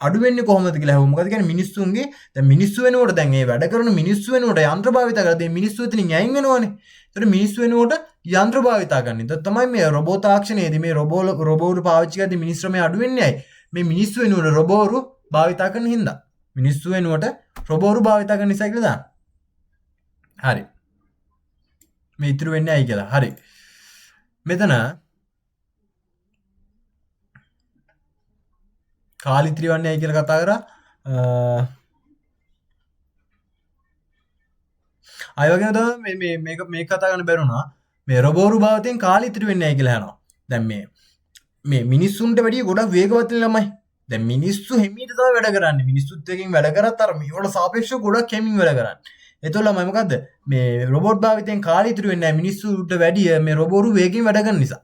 [SPEAKER 1] අඩු වෙන්නේ කොහොමද කියලා අහුවම මොකද කියන්නේ මිනිස්සුන්ගේ දැන් මිනිස්සු වෙනකොට දැන් මේ වැඩ කරන මිනිස්සු වෙනකොට යන්ත්‍ර භාවිත කරලා දැන් මිනිස්සු එතනින් අයින් වෙනවනේ. ඒතර මිනිස්සු වෙනකොට යන්ත්‍ර භාවිත කරන. ඒත් තමයි මේ රොබෝ තාක්ෂණයේදී මේ රොබෝවරු පාවිච්චි කරද්දී මිනිස් ශ්‍රමය අඩු වෙන්නේ ඇයි? මේ මිනිස්සු වෙනකොට රොබෝවරු භාවිත කරන හින්දා. මිනිස්සු වෙනකොට රොබෝවරු භාවිත කරන නිසා කියලා දාන්න. හරි. මේ ඉතුරු වෙන්නේ ඇයි කියලා. හරි. මෙතන කාලිත්‍රි වන්නේ ඇයි කියලා කතා කරා. අය වගේම තමයි මේ කතා කරන්න බැරුණා. මේ රොබෝරු භාවිතයෙන් කාලිත්‍රි වෙන්නේ ඇයි කියලා අහනවා. දැන් මේ මිනිස්සුන්ට වැඩිය ගොඩක් වේගවත් ළමයි. දැන් මිනිස්සු හිමීට තමයි වැඩ කරන්නේ. මිනිස්සුත් එක්කින් වැඩ කරත් අර මේවට සාපේක්ෂව ගොඩක් හිමින් වැඩ කරන්නේ. ඒතකොට ළමයි මොකද්ද? මේ රොබෝට් භාවිතයෙන් කාලිත්‍රි වෙන්නේ නැහැ. මිනිස්සුන්ට වැඩිය මේ රොබෝරු වේගෙන් වැඩ කරන නිසා.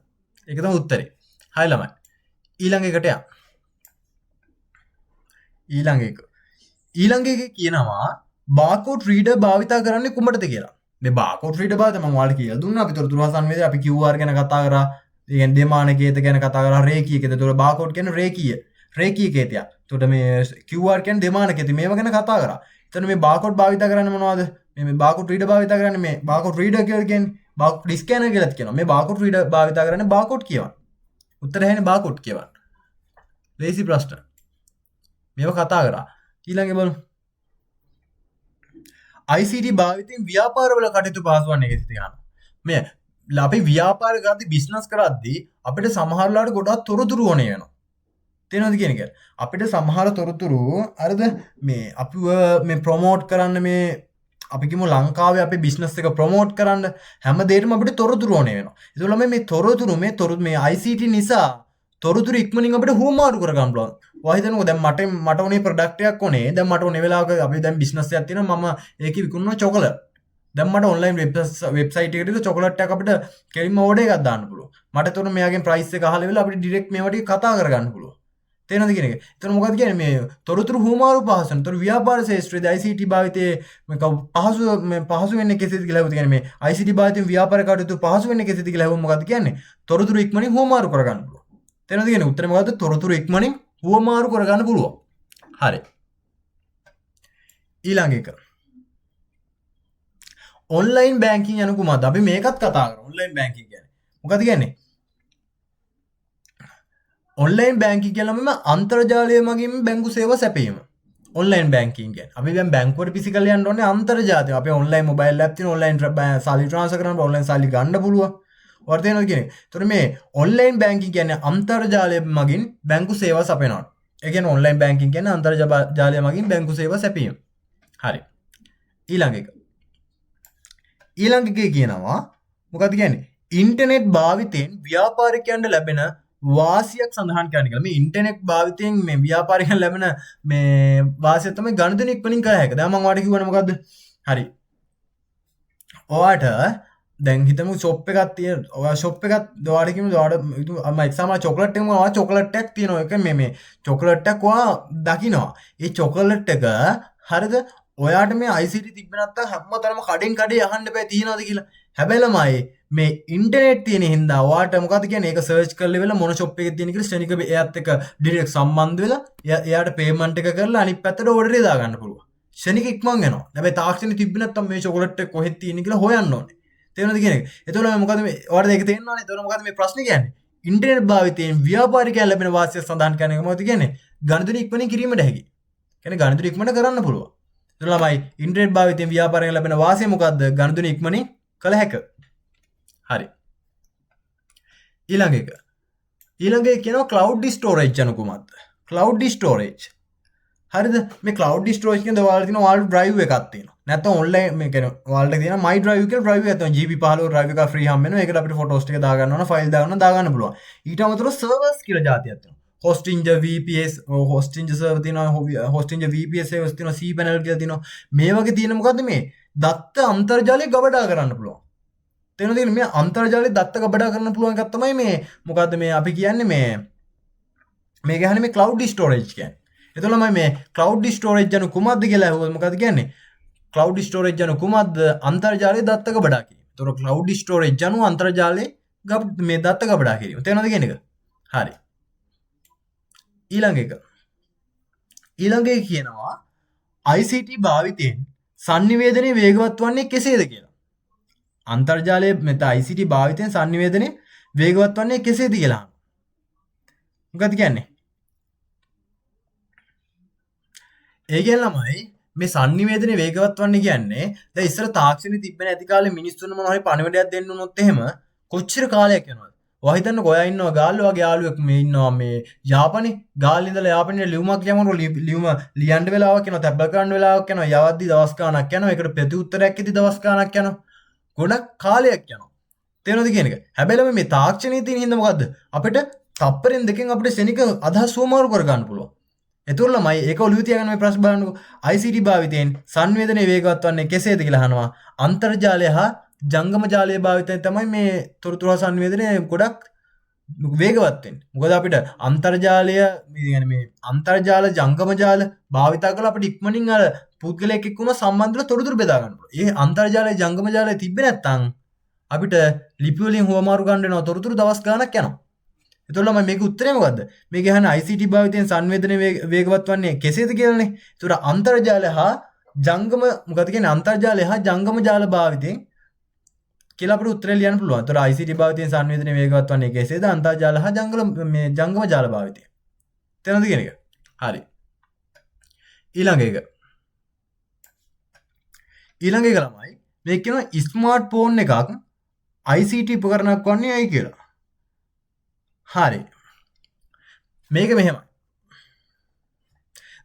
[SPEAKER 1] ඒක තමයි උත්තරේ. හයි ළමයි. ඊළඟ එකට යන්න. ඊළඟ එක කියනවා බාකෝඩ් රීඩර් භාවිතා කරන්නේ කුමටද කියලා. මේ බාකෝඩ් රීඩර් භාවිත මම ඔයාලට කියලා දුන්නා. අපි තොරතුරු සංවේදනය අපි QR ගැන කතා කරා. ඒ කියන්නේ දෙමානකේත ගැන කතා කරා. රේඛීයකේත. ඒතකොට බාකෝඩ් කියන්නේ රේඛීය කේතය. ඒතකොට මේ QR කියන්නේ දෙමානකේත. මේවා ගැන කතා කරා. එතන මේ බාකෝඩ් භාවිතා කරන්නේ මොනවද? මේ බාකෝඩ් රීඩර් භාවිතා කරන්නේ මේ බාකෝඩ් රීඩර් කියලා කියන්නේ බාකෝඩ් ස්කෑනර් කියලාත් කියනවා. මේ බාකෝඩ් රීඩර් භාවිතා කරන්නේ බාකෝඩ් කියවන්න. උත්තරය හැන්නේ බාකෝඩ් කියවන්න. ලේසි ප්‍රශ්න. මේව කතා කරා. ඊළඟ බලමු. ICT භාවිතයෙන් ව්‍යාපාරවල කටයුතු පහසු වන්නේ කෙසේද කියලා. මේ අපි ව්‍යාපාර කරද්දී බිස්නස් කරද්දී අපිට සමහර ලාට ගොඩක් තොරතුරු ඕනේ වෙනවා. තේරෙනවද කියන එක? අපිට සමහර තොරතුරු අරද මේ අපිව මේ ප්‍රොමෝට් කරන්න මේ අපි කිව්ව ලංකාවේ අපේ බිස්නස් එක ප්‍රොමෝට් කරන්න හැම දෙයකම අපිට තොරතුරු ඕනේ වෙනවා. ඒකවල මේ තොරතුරු මේ ICT නිසා තොරතුරු ඉක්මනින් අපිට හුවමාරු කරගන්න පුළුවන්. ඔයා හිතන්නකෝ දැන් මට උනේ ප්‍රොඩක්ට් එකක් ඕනේ. දැන් මට ඕනේ වෙලාවක අපි දැන් බිස්නස් එකක් තියෙනවා. මම ඒකේ විකුණනවා චොකලට්. දැන් මට ඔන්ලයින් වෙබ්සයිට් එකකට චොකලට් එකක් අපිට කෙලින්ම ඕඩර් එකක් දාන්න පුළුවන්. මට එතකොට මෙයාගෙන් ප්‍රයිස් එක අහලා වෙලා අපිට ඩිරෙක්ට් මේවා ටික කතා කරගන්න පුළුවන්. තේරෙනවද කියන එක? එතන මොකක්ද කියන්නේ මේ තොරතුරු හුවමාරු පහසුන. ඒතර ව්‍යාපාර ශාස්ත්‍රයේ ICT භාවිතයේ පහසු වෙන්නේ කෙසේද කියලා හුවද කියන්නේ මේ ICT භාවිතයෙන් ව්‍යාපාර කටයුතු පහසු වෙන්නේ කෙසේද කියලා හුවම මොකක්ද කියන්නේ? තොරතුරු ඉක්මනින් හුවමාරු කරගන්න පුළුවන්. තේරෙනවද කියන්නේ? උත්තරේ මොකද්ද? තොරතුරු ඉක්මනින් හුවමාරු කරගන්න පුළුවන්. හරි. ඊළඟ එක. ඔන්ලයින් බැංකින් යන කුමක්ද? අපි මේකත් කතා කරමු. ඔන්ලයින් බැංකින් කියන්නේ. මොකද කියන්නේ? ඔන්ලයින් බැංකින් කියලාම අන්තර්ජාලය මගින් බැංකු සේවා සැපයීම. ඔන්ලයින් බැංකින් කියන්නේ. අපි දැන් බැංකුවට ෆිසිකල් යන්න ඕනේ අන්තර්ජාලය. අපි ඔන්ලයින් මොබයිල් ඇප් තියෙන ඔන්ලයින් සල්ලි ට්‍රාන්ස්ෆර් කරන්න ඔන්ලයින් සල්ලි ගන්න පුළුවන්. වර්තයනොත් කියන්නේ. ඒතර මේ ඔන්ලයින් බැංකින් කියන්නේ අන්තර්ජාලය මගින් බැංකු සේවා සපයනවා. ඒ කියන්නේ ඔන්ලයින් බැංකින් කියන්නේ අන්තර්ජාලය මගින් බැංකු සේවා සැපයීම. හරි. ඊළඟ එකේ කියනවා මොකක්ද කියන්නේ? ඉන්ටර්නෙට් භාවිතයෙන් ව්‍යාපාරිකයන්ට ලැබෙන වාසියක් සඳහන් කරන්න කියලා. මේ ඉන්ටර්නෙට් භාවිතයෙන් මේ ව්‍යාපාරිකයන්ට ලැබෙන මේ වාසිය තමයි ගණිතන ඉක්මනින් කළ හැක. දැන් මම ඔයාලට කිව්වනේ මොකද්ද? හරි. ඔයාට දැන් හිතමු ෂොප් එකක් තියෙන. ඔයා ෂොප් එකක් ඔයාලට කිව්වොත් ඔයාලට මම එක්සාම චොකලට් එකම ඔයා චොකලට් එකක් තියෙනවා. ඒක මේ චොකලට් එකක් ඔයා දකිනවා. ඒ චොකලට් එක හරිද? ඔයාට මේ ICT තිබ්බ නැත්තම් හැමතැනම කඩෙන් කඩේ අහන්න බෑ තියනවාද කියලා. හැබැයි ළමයි මේ ඉන්ටර්නෙට් තියෙන හින්දා ඔයාට මොකද කියන්නේ? ඒක සර්ච් කරලා වෙලා මොන ෂොප් එකේ තියෙන කියලා ක්ෂණික එයාත් එක්ක ඩිරෙක්ට් සම්බන්ධ වෙලා එයාට පේමන්ට් එක කරලා අනිත් පැත්තට ඕඩර් එක දාගන්න පුළුවන්. ක්ෂණික ඉක්මන් වෙනවා. හැබැයි තාක්ෂණෙ තිබ්බ නැත්තම් මේ චොකලට් එක කොහෙද තියෙන්නේ කියලා හොයන්න ඕනේ. තේරුණාද කියන එක. එතකොට මොකද මේ ඔයාලට ඒක තේරෙනවනේ. එතකොට මොකද මේ ප්‍රශ්නේ කියන්නේ? ඉන්ටර්නෙට් භාවිතයෙන් ව්‍යාපාරිකයන් ලැබෙන වාසිය සඳහන් කරන එක මොකද කියන්නේ? ගණිතය ඉක්මනින් කිරීමට හැකි. කියන්නේ ගණිතය ඉක්මනට කරන්න පුළුවන්. එතකොට ළමයි ඉන්ටර්නෙට් භාවිතයෙන් ව්‍යාපාරයෙන් ලැබෙන වාසිය මොකද්ද? ගණිතය ඉක්මනින් කළ හැක. හරි. ඊළඟ එක. ඊළඟ එක කියනවා cloud storage යන කුමක්ද? cloud storage. හරිද? මේ cloud storage කියන්නේ ඔයාලට තියෙන ඔයාලට drive එකක් තියෙනවා. නැත්නම් online මේ කියන්නේ ඔයාලට තියෙන my drive කියලා drive එකක් තියෙනවා. GB15 drive එකක් free හම්බ වෙනවා. ඒකට අපිට photos ටික දා ගන්න ඕන, file දාගන්න පුළුවන්. ඊට අමතරව servers කියලා જાතියක් තියෙනවා. Hostinger VPS Hostinger server තියෙනවා, Hostinger VPS servers තියෙනවා, cPanel කියලා තියෙනවා. මේ වගේ තියෙන මොකද්ද මේ? දත්ත අන්තර්ජාලය ගබඩා කරන්න පුළුවන්. තේරෙනවද? මේ අන්තර්ජාලය දත්ත ගබඩා කරන්න පුළුවන් එකක් තමයි මේ මොකද්ද මේ අපි කියන්නේ මේ කියන්නේ මේ cloud storage කියන්නේ. එතකොට මේ cloud storage යන කුමක්ද කියලා අහුවොත් මොකද්ද කියන්නේ? cloud storage යන කුමක්ද? අන්තර්ජාලයේ දත්ත ගබඩා කිරීම. එතකොට cloud storage යන අන්තර්ජාලයේ මේ දත්ත ගබඩා කිරීම. තේරෙනවද කියන එක? හරි. ඊළඟ එක කියනවා ICT භාවිතයෙන් sannivedanaye වේගවත් වන්නේ කෙසේද කියලා. අන්තර්ජාලයේ මෙත ICT භාවිතයෙන් sannivedanaye වේගවත් වන්නේ කෙසේද කියලා. මොකද කියන්නේ? ඒ කියන්නේ ළමයි මේ sannivedanaye වේගවත් වන්නේ කියන්නේ දැන් ඉස්සර තාක්ෂණي තිබ්බ නැති කාලේ මිනිස්සුන්ට මොනවා හරි පණිවිඩයක් දෙන්න උනොත් එහෙම කොච්චර කාලයක් යනවද? ඔයා හිතන්නකෝ ඔයා ඉන්නවා ගාල්ල වගේ යාළුවෙක් මේ ඉන්නවා මේ යාපනේ ගාල්ල ඉඳලා යාපනේ ලියුමක් ලියමනකොට ලියුම ලියන්න වෙලාවක් යනවා තැබ්බ කරන්න වෙලාවක් යනවා යවද්දි දවස් ගාණක් යනවා ඒකට ප්‍රති උත්තරයක් ඉදි දවස් ගාණක් යනවා ගොඩක් කාලයක් යනවා තේරෙනවද කියන එක හැබැයි මේ තාක්ෂණයේ තියෙන හින්දා මොකද්ද අපිට තප්පරෙන් දෙකෙන් අපිට ශනික අදහස් වමාරු කර ගන්න පුළුවන් එතකොට ළමයි ඒක ඔළුවේ තියාගන්න මේ ප්‍රශ්න බලන්නකෝ ICT භාවිතයෙන් සංවේදනයේ වේගවත් වන්නේ කෙසේද කියලා අහනවා අන්තර්ජාලය හා ජංගම ජාලය භාවිතයෙන් තමයි මේ තොරතුරු සංවේදනය ගොඩක් වේගවත් වෙන්නේ. මොකද අපිට අන්තර්ජාලය කියන්නේ මේ අන්තර්ජාල ජංගම ජාල භාවිත කරලා අපිට ඉක්මනින් අර පුද්ගලයෙක් එක්ක උන සම්බන්ධව තොරතුරු බෙදා ගන්න පුළුවන්. ඒ අන්තර්ජාලය ජංගම ජාලය තිබ්බේ නැත්නම් අපිට ලිපි වලින් හුවමාරු ගන්න වෙනවා තොරතුරු දවස් ගාණක් යනවා. එතකොට මම මේක උත්තරේ මොකද්ද? මේක අහන ICT භාවිතයෙන් සංවේදනයේ වේගවත් වන්නේ කෙසේද කියලානේ. ඒතර අන්තර්ජාලය හා ජංගම මොකද කියන්නේ අන්තර්ජාලය හා ජංගම ජාල භාවිතයෙන් කියලා අපිට උත්තරේ ලියන්න පුළුවන්. ඒතර ICT භාවිතයෙන් සංවේදනයේ වේගවත් වන්නේ කෙසේද? අන්තර්ජාල හා ජංගම ජාල භාවිතයෙන්. තේරෙනවද කියන එක? හරි. ඊළඟ එක ළමයි මේක කියනවා ස්මාර්ට්ෆෝන් එකක් ICT උපකරණයක් වන්නේ ඇයි කියලා. හරි. මේක මෙහෙමයි.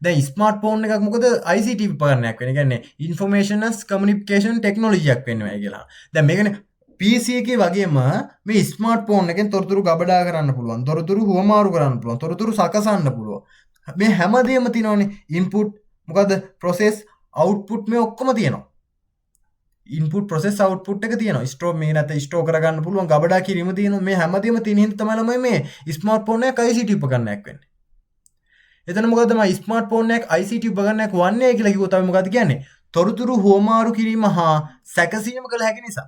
[SPEAKER 1] දැන් ස්මාර්ට්ෆෝන් එකක් මොකද ICT උපකරණයක් වෙන්නේ. කියන්නේ information and communication technology එකක් වෙන්නේ කියලා. දැන් මේකනේ PC එකේ වගේම මේ ස්මාර්ට්ෆෝන් එකෙන් තොරතුරු ගබඩා කරන්න පුළුවන්. තොරතුරු හුවමාරු කරන්න පුළුවන්. තොරතුරු සකසන්න පුළුවන්. මේ හැමදේම තියෙනවනේ. input මොකද process output මේ ඔක්කොම තියෙනවා. input process output එක තියෙනවා. store මේ නැත්නම් store කරගන්න පුළුවන් ගබඩා කිරීම තියෙනවා. මේ හැමදේම තියෙන හින්දා තමයි මේ ස්මාර්ට්ෆෝන් එක ICT උපකරණයක් වෙන්නේ. එතන මොකද තමයි ස්මාර්ට්ෆෝන් එකක් ICT උපකරණයක් වන්නේ කියලා කිව්වොත් අපි මොකද කියන්නේ? තොරතුරු හුවමාරු කිරීම හා සැකසීම කළ හැකි නිසා.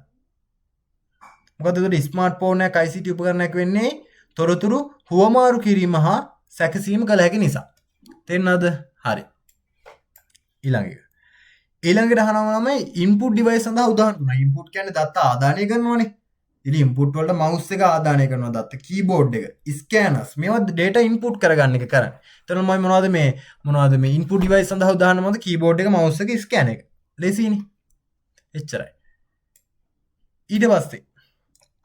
[SPEAKER 1] මොකද ඒකට ස්මාර්ට්ෆෝන් එකක් ICT උපකරණයක් වෙන්නේ තොරතුරු හුවමාරු කිරීම හා සැකසීම කළ හැකි නිසා. තේරෙනවද? හරි. ඊළඟට අහනවා තමයි input device සඳහා උදාහරණ තුනක්. input කියන්නේ දත්ත ආදානය කරනවානේ. ඉතින් input වලට mouse එක ආදානය කරනවා දත්ත, keyboard එක, scanners මේවා data input කරගන්න එක කරන්නේ. එතන මම මොනවද මේ input device සඳහා උදාහරණ මොකද? keyboard එක, mouse එක, scan එක. ලේසියිනේ. එච්චරයි. ඊට පස්සේ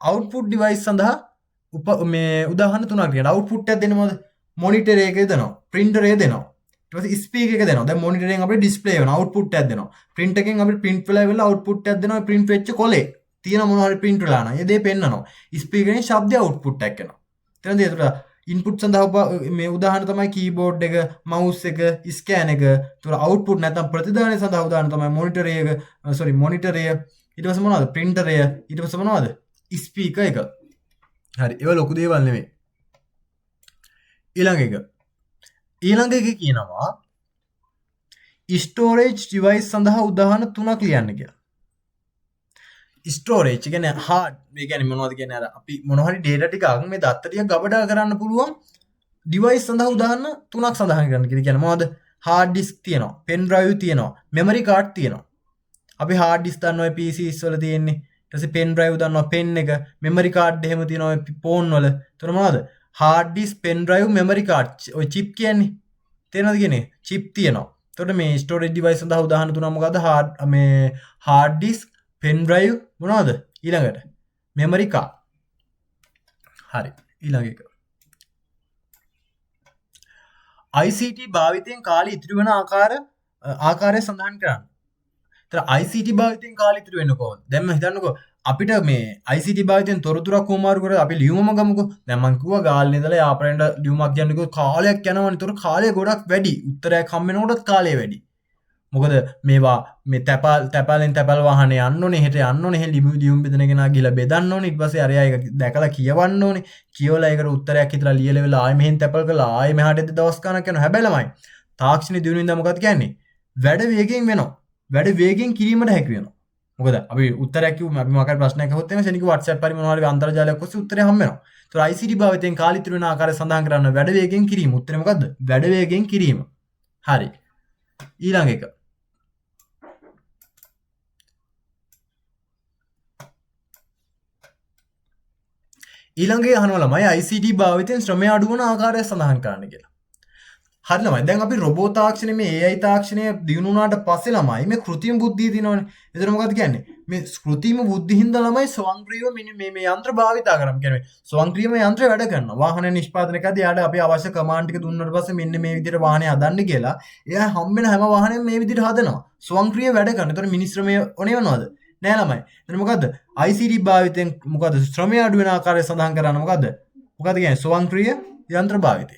[SPEAKER 1] output device සඳහා මේ උදාහරණ තුනක් තියෙනවා. output එක දෙන්නේ මොකද? monitor එක දෙනවා, printer එක දෙනවා. ඊට පස්සේ ස්පීකර් එක දෙනවා. දැන් මොනිටර් එකෙන් අපිට ඩිස්ප්ලේ වෙනවා. output එකක් දෙනවා. print එකෙන් අපිට print වෙලා ඉවරලා output එකක් දෙනවා. print වෙච්ච කොලේ තියෙන මොනවා හරි print වෙලා නම් ඒ දේ පෙන්නනවා. ස්පීකරෙන් ශබ්ද output එකක් එනවා. තේරෙනවද? ඒතර input සඳහා මේ උදාහරණ තමයි keyboard එක, mouse එක, scan එක. ඒතර output නැත්නම් ප්‍රතිදානය සඳහා උදාහරණ තමයි monitor එක, monitor එක. ඊට පස්සේ මොනවද? printer එක. ඊට පස්සේ මොනවද? speaker එක. හරි. ඒවා ලොකු දේවල් නෙමෙයි. ඊළඟ එක කියනවා storage device සඳහා උදාහරණ තුනක් ලියන්න කියලා. storage කියන්නේ hard මේ කියන්නේ මොනවද කියන්නේ අර අපි මොන හරි data ටිකක් මේ දත්ත ටික ගබඩා කරන්න පුළුවන් device සඳහා උදාහරණ තුනක් සඳහන් කරන්න කියලා. කියන්නේ මොනවද? hard disk තියෙනවා, pen drive තියෙනවා, memory card තියෙනවා. අපි hard disk දන්නවා PCs වල තියෙන්නේ. ඊට පස්සේ පෙන් ඩ්‍රයිව් දන්නවා පෙන් එක මෙමරි කාඩ් එහෙම තියෙනවා ෆෝන් වල. එතකොට මොනවද? හાર્ඩ් ඩිස්ක් පෙන් ඩ්‍රයිව් මෙමරි කාඩ් ඔය චිප් කියන්නේ. තේරෙනවද කියන්නේ? චිප් තියෙනවා. එතකොට මේ ස්ටෝරේජ් ඩිවයිස් සඳහා උදාහරණ තුනක් මොකද්ද? හાર્ඩ් ඩිස්ක් පෙන් ඩ්‍රයිව් මොනවද? ඊළඟට මෙමරි කාඩ්. හරි. ඊළඟ එක ICT භාවිතයෙන් කාලය ඉතිරි වන ආකාරය සඳහන් කරන්න. ඒතර ICT භාවිතයෙන් කාලය ඉතිරි වෙන්නේ කොහොමද? දැන් මම හිතන්නකෝ අපිට මේ ICT භාවිතයෙන් තොරතුරක් කොමාරු කරලා අපි ලියුමම ගමුකෝ. දැන් මම කිව්වා ගාල්නේ ඉඳලා යාපරෙන්ට ලියුමක් කියන්නකෝ කාලයක් යනවනේ. ඒතර කාලය ගොඩක් වැඩි. උත්තරයක් හම්බ වෙනකොටත් කාලය වැඩි. මොකද මේවා මේ තැපැලෙන් තැපැල් වාහනේ යන්න ඕනේ, හෙට යන්න ඕනේ, හෙ ලියුම් බෙදන කෙනා ගිහලා බෙදන්න ඕනේ. ඊට පස්සේ අරයා ඒක දැකලා කියවන්න ඕනේ. කියවලා ඒකට උත්තරයක් හිතලා ලියලා වෙලා ආයෙ මෙහෙන් තැපැල් කරලා ආයෙ මෙහාට එද්දි දවස් ගණනක් යනවා. හැබැයි ළමයි තාක්ෂණයේ දිනුන ඉඳන් මොකක්ද කියන්නේ? වැඩ වේගෙන් වෙනවා. වැඩ වේගෙන් කිරීමට හැකි වෙනවා. මොකද අපි උත්තරයක් කිව්වම අපි මොකක්ද ප්‍රශ්නයක් අහුවොත් එimhe ශනික WhatsApp පරි මොනවා හරි අන්තර්ජාලයක් ඔස්සේ උත්තරය හම්බ වෙනවා. ඒතර ICT භාවිතයෙන් කාලය ඉතිරි වෙන ආකාරය සඳහන් කරන්න වැඩ වේගෙන් කිරීම. උත්තරේ මොකද්ද? වැඩ වේගෙන් කිරීම. හරි. ඊළඟ එක ඊළඟේ අහනවා ළමයි ICT භාවිතයෙන් ශ්‍රමය අඩු වන ආකාරය සඳහන් කරන්න කියලා. හරි ළමයි දැන් අපි රොබෝ තාක්ෂණය මේ AI තාක්ෂණය දිනු වුණාට පස්සේ ළමයි මේ කෘත්‍රිම බුද්ධිය දිනවනේ. එතන මොකද්ද කියන්නේ? මේ කෘත්‍රිම බුද්ධියින්ද ළමයි ස්වයංක්‍රීයව මේ යන්ත්‍ර භාවිතා කරනවා. කියන්නේ ස්වයංක්‍රීයව යන්ත්‍රය වැඩ කරනවා. වාහන නිෂ්පාදනය කරද්දී යාට අපි අවශ්‍ය කමාන්ඩ් ටික දුන්නාට පස්සේ මෙන්න මේ විදිහට වාහනේ හදන්න කියලා එයා හම්බෙන හැම වාහනයම මේ විදිහට හදනවා. ස්වයංක්‍රීය වැඩ කරනවා. ඒතර මිනිස් ශ්‍රමය ඔනේ වෙනවද? නෑ ළමයි. එතන මොකද්ද? ICT භාවිතයෙන් මොකද්ද ශ්‍රමය අඩු වෙන ආකාරය සඳහන් කරන්න මොකද්ද? මොකද්ද කියන්නේ ස්වයංක්‍රීය යන්ත්‍ර භාවිතය.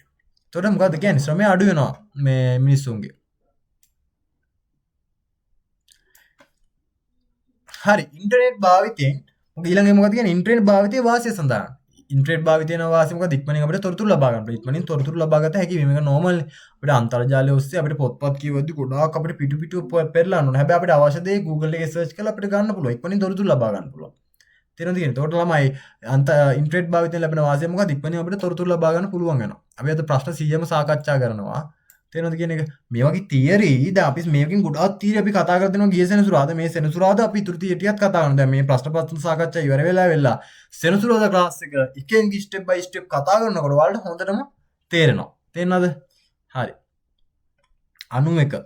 [SPEAKER 1] එතකොට මොකද්ද කියන්නේ ශ්‍රමය අඩු වෙනවා මේ මිනිස්සුන්ගේ. හරි ඉන්ටර්නෙට් භාවිතයෙන් ඊළඟේ මොකද කියන්නේ ඉන්ටර්නෙට් භාවිතයේ වාසිය සඳහන්. ඉන්ටර්නෙට් භාවිතයන වාසිය මොකද ඉක්මනින් අපිට තොරතුරු ලබා ගන්න. ඉක්මනින් තොරතුරු ලබා ගත හැකි මේක නෝමල් නේ. අපිට අන්තර්ජාලය ඔස්සේ අපිට පොත්පත් කියවද්දි ගොඩාක් අපිට පිටු පෙරලන්න ඕනේ. හැබැයි අපිට අවශ්‍ය දේ Google එකේ සර්ච් කරලා අපිට ගන්න පුළුවන්. ඉක්මනින් තොරතුරු ලබා ගන්න පුළුවන්. තේරෙනවද කියන්නේ? එතකොට ළමයි ඉන්ටර්නෙට් භාවිතයෙන් ලැබෙන වාසිය මොකද ඉක්මනින් අපිට තොරතුරු ලබා ගන්න පුළුවන් වෙනවා. අපි අද ප්‍රශ්න 100ම සාකච්ඡා කරනවා. තේරෙනවද කියන එක? මේ වගේ තියරි දැන් අපි මේකෙන් ගොඩාක් තියරි අපි කතා කර දෙනවා ගිය සෙනසුරාදා මේ සෙනසුරාදා අපි ඉතුරු තියරි ටිකක් කතා කරනවා. දැන් මේ ප්‍රශ්න පත්‍ර සාකච්ඡා ඉවර වෙලා සෙනසුරාදා ක්ලාස් එක එකෙන් ස්ටෙප් බයි ස්ටෙප් කතා කරනකොට ඔයාලට හොඳටම තේරෙනවා. තේරෙනවද? හරි. 91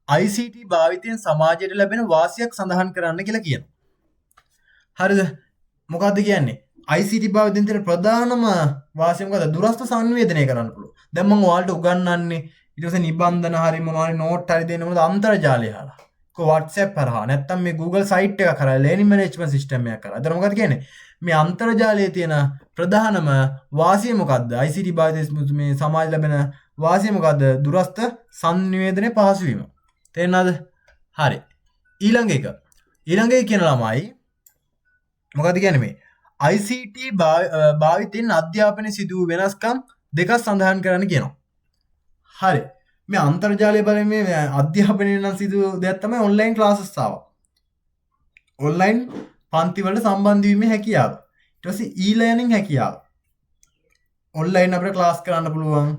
[SPEAKER 1] ICT භාවිතයෙන් සමාජයට ලැබෙන වාසියක් සඳහන් කරන්න කියලා කියනවා. හරිද? මොකද්ද කියන්නේ? ICT භාවිතයෙන් තියෙන ප්‍රධානම වාසිය මොකද්ද? දුරස්ත සංවේදනය කරන්න පුළුවන්. දැන් මම ඔයාලට උගන්වන්නේ ඊට පස්සේ නිබන්ධන හරි මොනවා හරි නෝට් හරි දෙන්න මොකද අන්තර්ජාලය හරහා. WhatsApp හරහා නැත්නම් මේ Google site එක කරා learning management system එකක් කරා. එතන මොකද කියන්නේ? මේ අන්තර්ජාලයේ තියෙන ප්‍රධානම වාසිය මොකද්ද? ICT භාවිතයෙන් මේ සමාජ ලැබෙන වාසිය මොකද්ද? දුරස්ත සංවේදනය පහසු වීම. තේරෙනවද? හරි. ඊළඟ එක කියන ළමයි මොකද්ද කියන්නේ මේ ICT භාවිතයෙන් අධ්‍යාපනයේ සිදු වූ වෙනස්කම් දෙකක් සඳහන් කරන්න කියනවා. හරි. මේ අන්තර්ජාලය බලයෙන් මේ අධ්‍යාපනයේ නම් සිදු දෙයක් තමයි ඔන්ලයින් ක්ලාසස් ආවා. ඔන්ලයින් පන්ති වලට සම්බන්ධ වීමේ හැකියාව. ඊට පස්සේ ඊ-ලර්නින් හැකියාව. ඔන්ලයින් අපිට ක්ලාස් කරන්න පුළුවන්.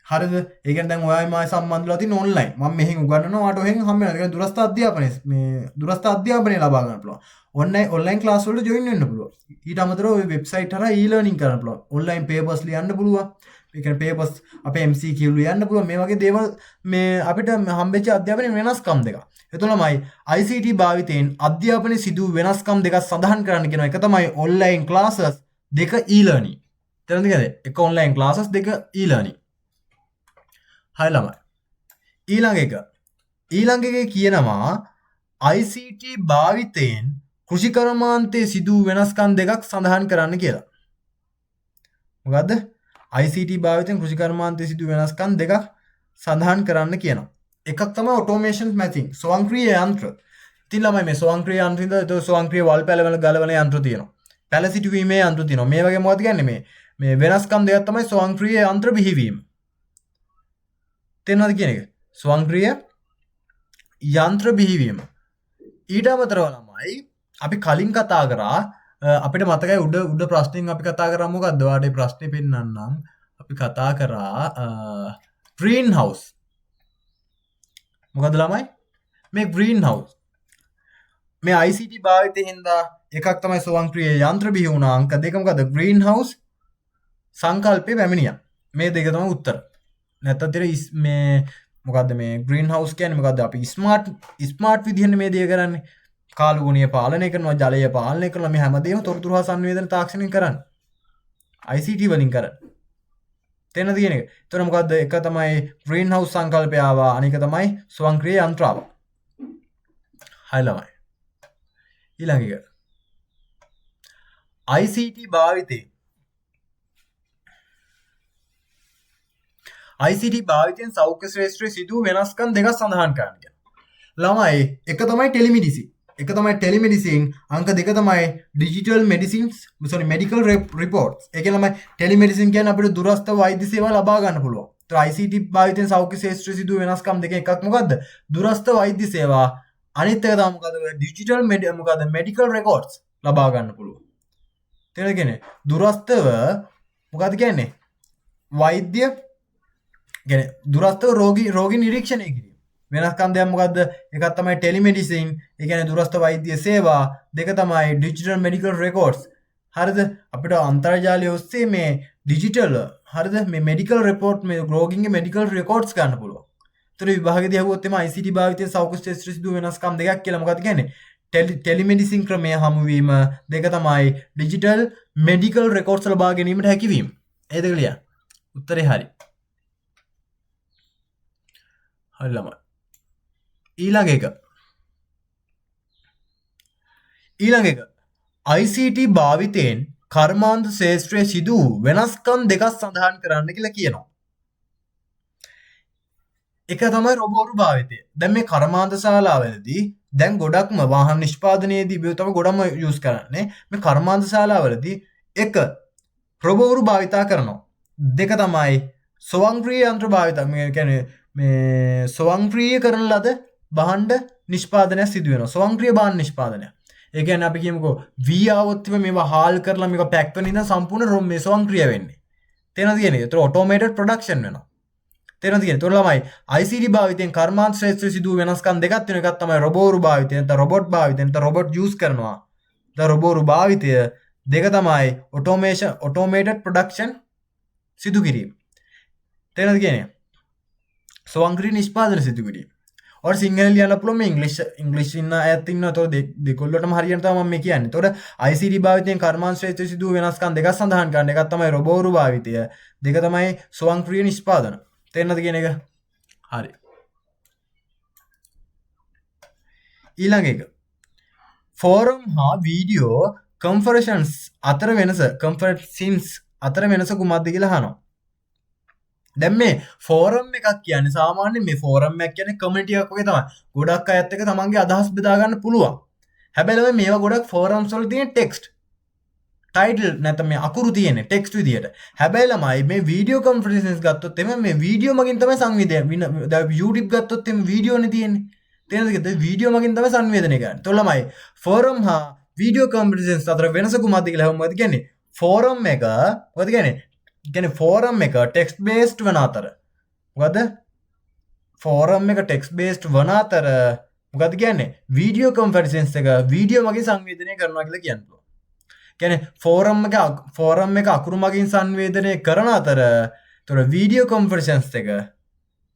[SPEAKER 1] හරිද? ඒ කියන්නේ දැන් ඔයායි මායි සම්බන්ධ වෙලා තියෙන ඔන්ලයින්. මම මෙහෙන් උගන්වනවා ඔයාට ඔහෙන් හම්බ වෙනවා. ඒක දුරස්ත අධ්‍යාපනයේ මේ දුරස්ත අධ්‍යාපනය ලබා ගන්න පුළුවන්. ඔන්ලයින් ක්ලාස් වලට ජොයින් වෙන්න පුළුවන්. ඊට අමතරව ඔය වෙබ්සයිට් හරහා ඊ-ලර්නින් කරන්න පුළුවන්. ඔන්ලයින් පේපර්ස් ලියන්න පුළුවන්. ඒ කියන්නේ පේපර්ස් අපේ MCQ ලියන්න පුළුවන්. මේ වගේ දේවල් මේ අපිට හම්බෙච්ච අධ්‍යාපනයේ වෙනස්කම් දෙක. එතකොටමයි ICT භාවිතයෙන් අධ්‍යාපනයේ සිදු වෙනස්කම් දෙකක් සඳහන් කරන්න කියනවා. එක තමයි ඔන්ලයින් ක්ලාසස් දෙක ඊ-ලර්නින්. තේරුණාද කියන්නේ? එක ඔන්ලයින් ක්ලාසස් දෙක ඊ-ලර්නින්. හරි ළමයි. ඊළඟ එකේ කියනවා ICT භාවිතයෙන් කෘෂිකර්මාන්තයේ සිදු වෙනස්කම් දෙකක් සඳහන් කරන්න කියලා. මොකද්ද? ICT භාවිතයෙන් කෘෂිකර්මාන්තයේ සිදු වෙනස්කම් දෙකක් සඳහන් කරන්න කියනවා. එකක් තමයි ඔටෝමේෂන් මැතින් ස්වයංක්‍රීය යන්ත්‍ර. ඉතින් ළමයි මේ ස්වයංක්‍රීය යන්ත්‍රින්ද ස්වයංක්‍රීය වල් පැලවල ගලවන යන්ත්‍ර තියෙනවා. පැල සිටුවීමේ යන්ත්‍ර තියෙනවා. මේ වගේ මොකද කියන්නේ මේ වෙනස්කම් දෙකක් තමයි ස්වයංක්‍රීය යන්ත්‍ර බිහිවීම. තේරෙනවද කියන එක? ස්වයංක්‍රීය යන්ත්‍ර බිහිවීම. ඊට අමතරව ළමයි අපි කලින් කතා කරා අපිට මතකයි උඩ ප්‍රශ්නෙන් අපි කතා කරා මොකද්ද? ඔයාලට ප්‍රශ්නේ පෙන්නන්නම්. අපි කතා කරා ග්‍රීන් හවුස්. මොකද්ද ළමයි? මේ ග්‍රීන් හවුස්. මේ ICT භාවිතයෙන් හින්දා එකක් තමයි ස්වයංක්‍රීය යන්ත්‍ර බිහි වුණා. අංක 2 මොකද? ග්‍රීන් හවුස් සංකල්පය පැමිණියා. මේ දෙක තමයි උත්තර. නැත්තම් තියෙන මේ මොකද්ද මේ ග්‍රීන් හවුස් කියන්නේ මොකද්ද? අපි ස්මාර්ට් විදිහට මේ දේ කරන්නේ. කාලු ගුණය පාලනය කරනවා, ජලය පාලනය කරනවා, මේ හැමදේම තොරතුරු හා සංවේදන තාක්ෂණයෙන් කරන්නේ. ICT වලින් කරන්නේ. තේන තියෙන එක. එතකොට මොකද්ද? එක තමයි ග්‍රීන් හවුස් සංකල්පය ආවා, අනික තමයි ස්වයංක්‍රීය යන්ත්‍ර ආවා. හයි ළමයි. ඊළඟ එක. ICT භාවිතේ. ICT භාවිතයෙන් සෞඛ්‍ය ශ්‍රේෂ්ඨයේ සිදු වෙනස්කම් දෙකක් සඳහන් කරන්න කියලා. ළමයි එක තමයි ටෙලිමෙඩිසින්. එක තමයි ටෙලිමෙඩිසින්, අංක දෙක තමයි ඩිජිටල් මෙඩිකල් රිපෝට්ස්. ඒ කියන්නේ ටෙලිමෙඩිසින් කියන්නේ අපිට දුරස්ථ වෛද්‍ය සේවා ලබා ගන්න පුළුවන්. ඒතර ICT භාවිතයෙන් සෞඛ්‍ය ශාස්ත්‍රයේ සිදු වෙනස්කම් දෙක එකක් මොකද්ද? දුරස්ථ වෛද්‍ය සේවා. අනිත් එක තමයි මොකද්ද? ඩිජිටල් මෙඩිකල් රෙකෝඩ්ස් ලබා ගන්න පුළුවන්. තේරෙනවද කියන්නේ? දුරස්ථව මොකද්ද කියන්නේ? වෛද්‍ය කියන්නේ දුරස්ථව රෝගී නිරීක්ෂණය කිරීම. වෙනස්කම් දෙයක් මොකද්ද? එකක් තමයි ටෙලිමෙඩිසින්, ඒ කියන්නේ දුරස්ථ වෛද්‍ය සේවා. දෙක තමයි ඩිජිටල් මෙඩිකල් රෙකෝඩ්ස්. හරිද? අපිට අන්තර්ජාලය ඔස්සේ මේ ඩිජිටල් හරිද මේ මෙඩිකල් රිපෝට් මේ රෝගීන්ගේ මෙඩිකල් රෙකෝඩ්ස් ගන්න පුළුවන්. ඒතර විභාගයේදී අහුවොත් එම ICT භාවිතයේ සෞඛ්‍ය ශාස්ත්‍රයේ සිදු වෙනස්කම් දෙකක් කියලා මොකද්ද කියන්නේ? ටෙලිමෙඩිසින් ක්‍රමය හමුවීම, දෙක තමයි ඩිජිටල් මෙඩිකල් රෙකෝඩ්ස් ලබා ගැනීමට හැකියවීම. ඒ දෙක ලියන්න. උත්තරේ හරි. හරි ළමයි. ඊළඟ එක ICT භාවිතයෙන් කර්මාන්ත ශාස්ත්‍රයේ සිදු වෙනස්කම් දෙකක් සඳහන් කරන්න කියලා කියනවා. එක තමයි රොබෝරු භාවිතය. දැන් මේ කර්මාන්ත ශාලාවලදී දැන් ගොඩක්ම වාහන නිෂ්පාදනයේදී මේ තමයි ගොඩක්ම යූස් කරන්නේ. මේ කර්මාන්ත ශාලාවලදී එක රොබෝරු භාවිතා කරනවා. දෙක තමයි ස්වයංක්‍රීය යන්ත්‍ර භාවිතා. මේ කියන්නේ මේ ස්වයංක්‍රීය කරන ලද භාණ්ඩ නිෂ්පාදනය සිදු වෙනවා. ස්වයංක්‍රීය භාණ්ඩ නිෂ්පාදනය. ඒ කියන්නේ අපි කියමුකෝ V આવොත් මේවා හාල් කරලා මේක පැක් වෙන ඉඳන් සම්පූර්ණ මේ ස්වයංක්‍රීය වෙන්නේ. තේරෙනවද කියන්නේ? ඒතර ඔටෝමේටඩ් ප්‍රොඩක්ෂන් වෙනවා. තේරෙනවද කියන්නේ? ඒතර ළමයි ICT භාවිතයෙන් කර්මාන්ත ශාස්ත්‍රයේ සිදු වෙනස්කම් දෙකක් තියෙනවා. එකක් තමයි රොබෝරු භාවිතය. නැත්නම් රොබොට් භාවිතය. නැත්නම් රොබොට් යූස් කරනවා. ද රොබෝරු භාවිතය. දෙක තමයි ඔටෝමේටඩ් ප්‍රොඩක්ෂන් සිදු කිරීම. තේරෙනවද කියන්නේ? ස්වයංක්‍රීය නිෂ්පාදන සිදු කිරීම. और සිංහල ලියන්න පුළුවන් මේ ඉංග්‍රීසි ඉන්න අයත් ඉන්නවා. ඒතකොට දෙකොල්ලටම හරියට තමයි මම මේ කියන්නේ. ඒතකොට ICT භාවිතයෙන් කර්මාන්ත ශාස්ත්‍රයේ සිදු වෙනස්කම් දෙකක් සඳහන් කරන්න. එකක් තමයි රොබෝරු භාවිතය. දෙක තමයි ස්වයංක්‍රීය නිෂ්පාදන. තේරෙනවද කියන එක? හරි. ඊළඟ එක. ෆෝරම් හා වීඩියෝ කන්ෆරන්ස් අතර වෙනස කුමක්ද කියලා අහනවා. දැන් මේ ෆෝරම් එකක් කියන්නේ සාමාන්‍යයෙන් මේ ෆෝරම් එකක් කියන්නේ කමියුනිටි එකක් වගේ තමයි. ගොඩක් අයත් එක්ක තමන්ගේ අදහස් බෙදා ගන්න පුළුවන්. හැබැයි මේවා ගොඩක් ෆෝරම්ස් වල තියෙන ටෙක්ස්ට් ටයිටල් නැත්නම් මේ අකුරු තියෙන ටෙක්ස්ට් විදියට. හැබැයි ළමයි මේ වීඩියෝ කන්ෆරන්සස් ගත්තොත් එimhe මේ වීඩියෝ මගින් තමයි සංවේදනය. දැන් YouTube ගත්තොත් එimhe වීඩියෝනේ තියෙන්නේ. තේරෙනවද? වීඩියෝ මගින් තමයි සංවේදනය කරන්නේ. તો ළමයි ෆෝරම් හා වීඩියෝ කන්ෆරන්සස් අතර වෙනස කුමක්ද කියලා මොකද කියන්නේ? ෆෝරම් එක මොකද කියන්නේ? කියන්නේ ෆෝරම් එක ටෙක්ස්ට් බේස්ඩ් වන අතර මොකද? ෆෝරම් එක ටෙක්ස්ට් බේස්ඩ් වන අතර මොකද කියන්නේ? වීඩියෝ කන්ෆරන්ස් එක වීඩියෝ මගින් සංවේදනය කරනවා කියලා කියනවා. කියන්නේ ෆෝරම් එක අකුරු මගින් සංවේදනය කරන අතර ඒතර වීඩියෝ කන්ෆරන්ස් එක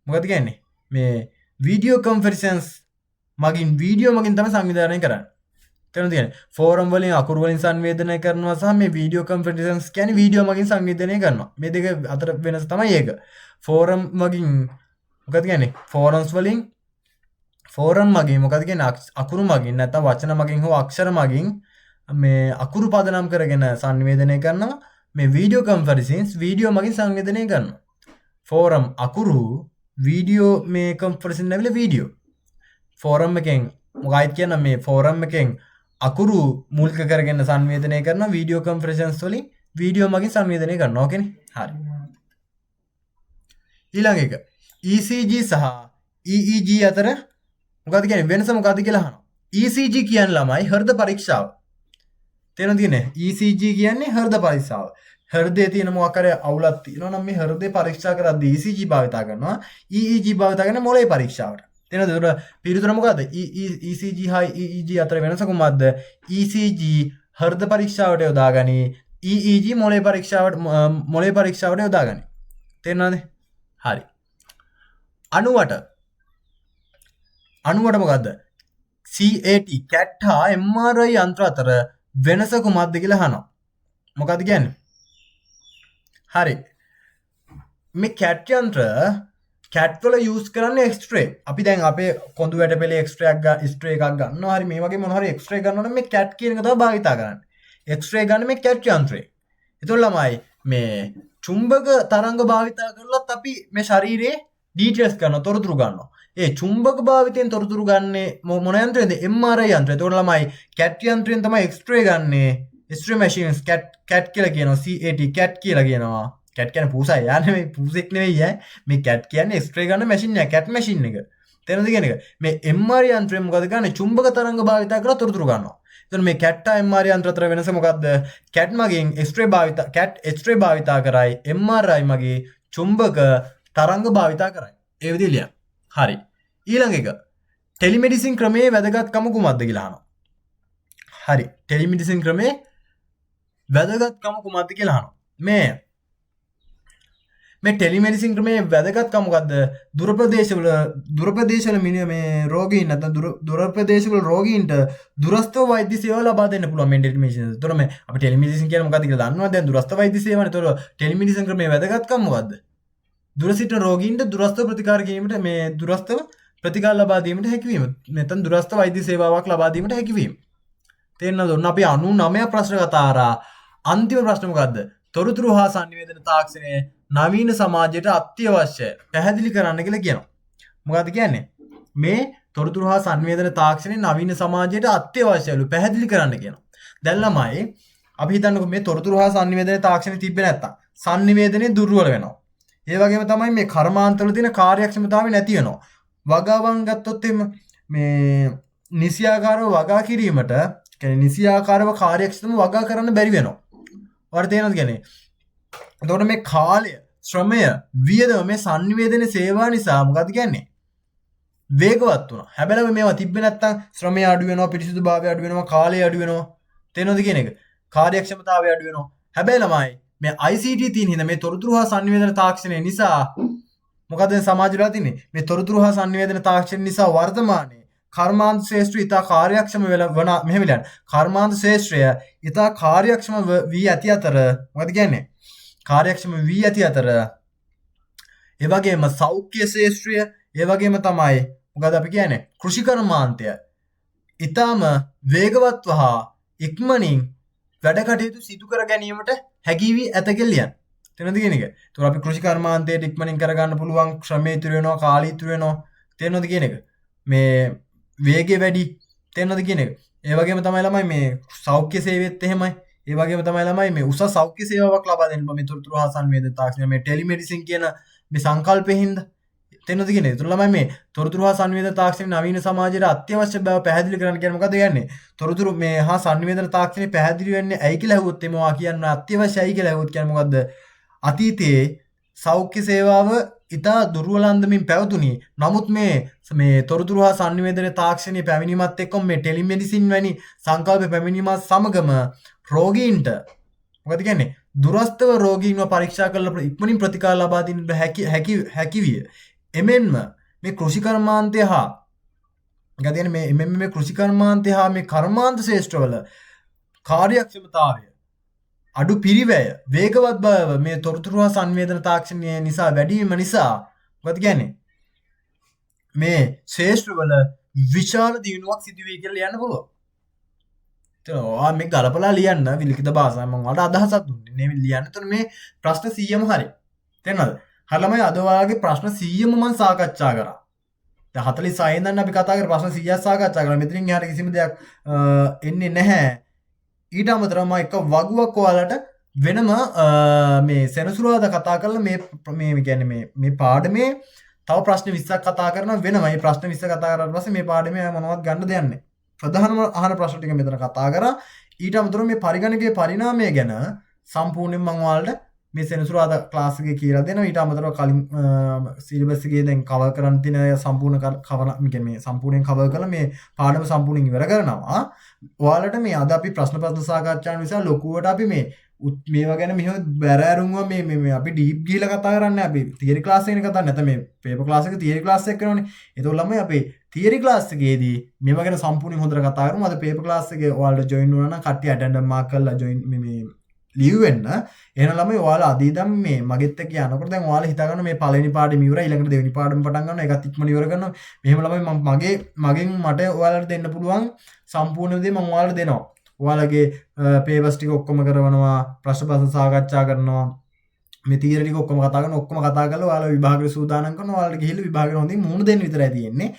[SPEAKER 1] මොකද කියන්නේ? මේ වීඩියෝ කන්ෆරන්ස් මගින් තමයි සංවේදනය කරන්නේ. තේරුණාද කියන්නේ? ෆෝරම් වලින් අකුරු වලින් සංවේදනය කරනවා සහ මේ වීඩියෝ කන්ෆරන්ස් කියන්නේ වීඩියෝ මගින් සංවේදනය කරනවා. මේ දෙක අතර වෙනස තමයි ඒක. ෆෝරම් මගින් මොකද කියන්නේ? ෆෝරම් මගින් මොකද කියන්නේ? අකුරු මගින් නැත්නම් වචන මගින් හෝ අක්ෂර මගින් මේ අකුරු පදනම් කරගෙන සංවේදනය කරනවා. මේ වීඩියෝ කන්ෆරන්ස් වීඩියෝ මගින් සංවේදනය කරනවා. ෆෝරම් අකුරු වීඩියෝ මේ කන්ෆරන්ස් නැවිලා වීඩියෝ. ෆෝරම් එකෙන් මොකයිද කියන මේ ෆෝරම් එකෙන් අකුරු මූලික කරගෙන සංවේදනය කරන වීඩියෝ කන්ෆරන්ස් වලින් වීඩියෝ මගින් සංවේදනය කරනවා. ඕකේනේ? හරි. ඊළඟ එක ECG සහ EEG අතර මොකද්ද කියන්නේ? වෙනස මොකද්ද කියලා අහනවා. ECG කියන්නේ ළමයි හෘද පරීක්ෂාව. තේරෙනවද කියන්නේ? ECG කියන්නේ හෘද පරීක්ෂාව. හෘදයේ තියෙන මොකක් හරි අවුලක් තියෙනවා නම් මේ හෘදේ පරීක්ෂා කරද්දී ECG භාවිතා කරනවා. EEG භාවිතා කරන මොළේ පරීක්ෂාවට. තේරෙනවද? ඒතකොට පිළිතුර මොකද්ද? ECG හා EEG අතර වෙනස කුමක්ද? ECG හෘද පරීක්ෂාවට යොදාගනි. EEG මොළේ පරීක්ෂාවට යොදාගනි. තේරෙනවද? හරි. 98 මොකද්ද? CAT හා MRI යන්ත්‍ර අතර වෙනස කුමක්ද කියලා අහනවා. මොකද්ද කියන්නේ? හරි. මේ CAT යන්ත්‍ර CAT වල යූස් කරන්නේ X-ray. අපි දැන් අපේ කොඳු වැටපෙලේ X-ray එකක් ගන්නවා. හරි මේ වගේ මොන හරි X-ray ගන්නවනම් මේ CAT කියන එක තමයි භාවිතා කරන්නේ. X-ray ගන්න මේ CAT යන්ත්‍රය. ඒතකොට ළමයි මේ චුම්බක තරංග භාවිතා කරලත් අපි මේ ශරීරයේ ඩීටේල්ස් ගන්නවා, තොරතුරු ගන්නවා. ඒ චුම්බක භාවිතයෙන් තොරතුරු ගන්නේ මොන යන්ත්‍රයෙන්ද? MRI යන්ත්‍රය. ඒතකොට ළමයි CAT යන්ත්‍රයෙන් තමයි X-ray ගන්නේ. X-ray machines CAT කියලා කියනවා. CAT කියලා කියනවා. CAT කියන්නේ පූසයි. යා නෙමෙයි, පූසෙක් නෙවෙයි ඈ. මේ CAT කියන්නේ X-ray ගන්න මැෂින් එක. CAT මැෂින් එක. තේරෙනවද කියන එක? මේ MRI යන්ත්‍රයෙන් මොකද කරන්නේ? චුම්බක තරංග භාවිතා කරලා තොරතුරු ගන්නවා. එතකොට මේ CAT හා MRI යන්ත්‍ර අතර වෙනස මොකද්ද? CAT මගින් CAT X-ray භාවිතා කරයි. MRI මගේ චුම්බක තරංග භාවිතා කරයි. ඒ විදිහට ලියන්න. හරි. ඊළඟ එක ටෙලිමෙඩිසින් ක්‍රමයේ වැදගත්කම කුමක්ද කියලා අහනවා. හරි. ටෙලිමෙඩිසින් ක්‍රමයේ වැදගත්කම කුමක්ද කියලා අහනවා. මේ ටෙලිමෙඩිසින් ක්‍රමයේ වැදගත්කම මොකද්ද? දුර ප්‍රදේශවල මේ රෝගීන් නැත්නම් දුර ප්‍රදේශවල රෝගීන්ට දුරස්ථව වෛද්‍ය සේවා ලබා දෙන්න පුළුවන් මේ ටෙලිමෙඩිසින්. ඒතකොට මේ අපි ටෙලිමෙඩිසින් කියන්නේ මොකද්ද කියලා දන්නවද? දැන් දුරස්ථ වෛද්‍ය සේවානේ. ඒතකොට ටෙලිමෙඩිසින් ක්‍රමයේ වැදගත්කම මොකද්ද? දුර සිට රෝගීන්ට දුරස්ථව ප්‍රතිකාර ලබා දීමට හැකිවීම. නැත්නම් දුරස්ථ වෛද්‍ය සේවාවක් ලබා දීමට හැකිවීම. තේරෙනවද? ඔන්න අපි 99 ප්‍රශ්න කතා කරා. අන්තිම ප්‍රශ්න මොකද්ද? තොරතුරු හා sannivedana තාක්ෂණය නවීන සමාජයට අත්‍යවශ්‍යයි. පැහැදිලි කරන්න කියලා කියනවා. මොකද්ද කියන්නේ? මේ තොරතුරු හා sannivedana තාක්ෂණය නවීන සමාජයට අත්‍යවශ්‍යයිලු. පැහැදිලි කරන්න කියනවා. දැන් ළමයි අපි හිතන්නකෝ මේ තොරතුරු හා sannivedana තාක්ෂණය තිබ්බේ නැත්තම් sannivedanaye දුර්වල වෙනවා. ඒ වගේම තමයි මේ කර්මාන්තවල තියෙන කාර්යක්ෂමතාවය නැති වෙනවා. වගාවන් ගත්තොත් එimhe මේ නිසියාකාරව වගා කිරීමට කියන්නේ නිසියාකාරව කාර්යක්ෂමව වගා කරන්න බැරි වෙනවා. ඔයාලට තේරෙනවද කියන්නේ? එතකොට මේ කාලය, ශ්‍රමය, වියදම මේ sannivedana සේවා නිසා මොකද කියන්නේ? වේගවත් වුණා. හැබැයි මේවා තිබ්බේ නැත්තම් ශ්‍රමය අඩු වෙනවා, පිරිසිදුභාවය අඩු වෙනවා, කාලය අඩු වෙනවා. තේරෙනවද කියන එක? කාර්යක්ෂමතාවය අඩු වෙනවා. හැබැයි ළමයි මේ ICT තියෙන හින්දා මේ තොරතුරු හා sannivedana තාක්ෂණය නිසා මොකද සමාජවල තියෙන්නේ? මේ තොරතුරු හා sannivedana තාක්ෂණය නිසා වර්තමානයේ කර්මාන්ත ශාස්ත්‍රය ඉතා කාර්යක්ෂම වන මෙහෙම ලියන්න. කර්මාන්ත ශාස්ත්‍රය ඉතා කාර්යක්ෂම වී ඇති අතර මොකද කියන්නේ? කාර්යක්ෂම වී ඇති අතර ඒ වගේම සෞඛ්‍ය ශාස්ත්‍රය ඒ වගේම තමයි මොකද අපි කියන්නේ? කෘෂි කර්මාන්තය ඉතාම වේගවත්ව හා ඉක්මනින් වැඩ කටයුතු සිදු කර ගැනීමට හැකි වී ඇත කියලා ලියන්න. තේරෙනවද කියන එක? ඒතකොට අපි කෘෂි කර්මාන්තයට ඉක්මනින් කරගන්න පුළුවන් ශ්‍රමය ඉතුරු වෙනවා, කාලය ඉතුරු වෙනවා. තේරෙනවද කියන එක? මේ වේගය වැඩි. තේරෙනවද කියන එක? ඒ වගේම තමයි ළමයි මේ සෞඛ්‍ය සේවෙත් එහෙමයි. ඒ වගේම තමයි ළමයි මේ උසස් සෞඛ්‍ය සේවාවක් ලබා දෙන්න මේ තොරතුරු හා sannivedana තාක්ෂණය මේ ටෙලිමෙඩිසින් කියන මේ සංකල්පයෙන් හින්දා. තේරෙනවද කියන්නේ? ඒතර ළමයි මේ තොරතුරු හා sannivedana තාක්ෂණය නවීන සමාජයට අත්‍යවශ්‍ය බව පැහැදිලි කරන්න කියන්නේ මොකද කියන්නේ? තොරතුරු මේ හා sannivedana තාක්ෂණය පැහැදිලි වෙන්නේ ඇයි කියලා ඇහුවොත් එමවා කියන්න අත්‍යවශ්‍යයි කියලා ඇහුවොත් කියන්නේ මොකද්ද? අතීතයේ සෞඛ්‍ය සේවාව ඉතා දුර්වල අන්දමින් පැවතුණි. නමුත් මේ තොරතුරු හා sannivedana තාක්ෂණයේ පැමිණීමත් එක්කම මේ ටෙලිමෙඩිසින් වැනි සංකල්ප පැමිණීමත් සමගම රෝගීන්ට මොකද කියන්නේ? දුරස්ථව රෝගීන්ව පරීක්ෂා කරලා ඉක්මනින් ප්‍රතිකාර ලබා දෙන්නට හැකි විය. එමෙන්ම මේ කෘෂි කර්මාන්තය හා මොකද කියන්නේ මේ කෘෂි කර්මාන්තය හා මේ කර්මාන්ත ශාස්ත්‍රවල කාර්යක්ෂමතාවය අඩු පිරිවැය වේගවත් බව මේ තොරතුරු හා sannivedana තාක්ෂණය නිසා වැඩි වීම නිසා මොකද කියන්නේ? මේ ශාස්ත්‍රවල විශාල දියුණුවක් සිදු වෙයි කියලා ලියන්න පුළුවන්. ඔයා මේ ගලපලා ලියන්න විලිඛිත භාෂාවෙන් මම ඔයාලට අදහසක් දුන්නේ. මේ ලියන්න. එතන මේ ප්‍රශ්න 100ම හරි. තේරෙනවද? හරි ළමයි අද ඔයාලගේ ප්‍රශ්න 100ම මම සාකච්ඡා කරා. දැන් 46 ඉඳන් අපි කතා කරේ ප්‍රශ්න 100ක් සාකච්ඡා කරා. මෙතනින් එහාට කිසිම දෙයක් එන්නේ නැහැ. ඊට අමතරව මම එක වගුවක් ඔයාලට වෙනම මේ සෙනසුරාදා කතා කරලා මේ කියන්නේ මේ පාඩමේ තව ප්‍රශ්න 20ක් කතා කරනවා වෙනම. මේ ප්‍රශ්න 20 කතා කරාට පස්සේ මේ පාඩමේ මොනවද ගන්න දෙයක් නැහැ. ප්‍රධානම අහන ප්‍රශ්න ටික මෙතන කතා කරා. ඊට අමතරව මේ පරිගණකයේ පරිණාමය ගැන සම්පූර්ණයෙන් මම ඔයාලට මේ සෙනසුරාදා ක්ලාස් එකේ කියලා දෙනවා. ඊට අමතරව කලින් සිලබස් එකේ දැන් කවර් කරන්න තියෙන සම්පූර්ණ මේ සම්පූර්ණයෙන් කවර් කරලා මේ පාඩම සම්පූර්ණයෙන් ඉවර කරනවා. ඔයාලට මේ අද අපි ප්‍රශ්න පත්‍ර සාකච්ඡා නිසා ලොකුවට අපි මේවා ගැන මෙහෙම බැරෑරුම්ව මේ අපි ඩීප් ගිහලා කතා කරන්නේ. අපි තියරි ක්ලාස් එකේ කතා නැත්නම් මේ පේපර් ක්ලාස් එක තියරි ක්ලාස් එක කරනවානේ. ඒතකොට ළමයි අපි තියරි ක්ලාස් එකේදී මේවා ගැන සම්පූර්ණයෙන් හොඳට කතා කරමු. අද පේපර් ක්ලාස් එකේ ඔයාලට ජොයින් වුණා නම් කට්ටිය ඇටෙන්ඩන්ට් මාක් කරලා ජොයින් මේ ලීව් වෙන්න. එහෙනම් ළමයි ඔයාලා අද ඉඳන් මේ මගෙත් එක්ක යනකොට දැන් ඔයාලා හිතා ගන්න මේ පළවෙනි පාඩම ඉවරයි ඊළඟට දෙවෙනි පාඩම පටන් ගන්නවා. ඒකත් ඉක්මන ඉවර කරනවා. මෙහෙම ළමයි මගෙන් මට ඔයාලට දෙන්න පුළුවන් සම්පූර්ණ දේ මම ඔයාලට දෙනවා. ඔයාලගේ පේපර්ස් ටික ඔක්කොම කරනවා, ප්‍රශ්න පත්‍ර සාකච්ඡා කරනවා, මේ තියරි ටික ඔක්කොම කතා කරනවා. ඔක්කොම කතා කරලා ඔයාලා විභාගෙට සූදානම් කරනවා. ඔයාලට ගිහිල්ලා විභාගෙට හොඳින් මුහුණ දෙන්න විතරයි තියෙන්නේ.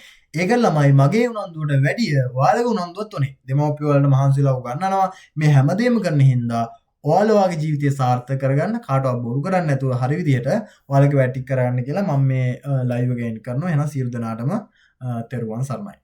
[SPEAKER 1] ඒක ළමයි මගේ උනන්දුවට වැඩිය ඔයාලගේ උනන්දුවත් උනේ. දෙමව්පියෝ වලට මහන්සිලා උගන්වනවා. මේ හැමදේම කරන හින්දා ඔයාලා ඔයාගේ ජීවිතය සාර්ථක කරගන්න කාටවත් බොරු කරන්නේ නැතුව හරි විදිහට ඔයාලගේ වැඩ ටික කරගන්න කියලා මම මේ ලයිව් එක එන්ඩ් කරනවා. එහෙනම් සියලු දෙනාටම තෙරුවන් සරණයි.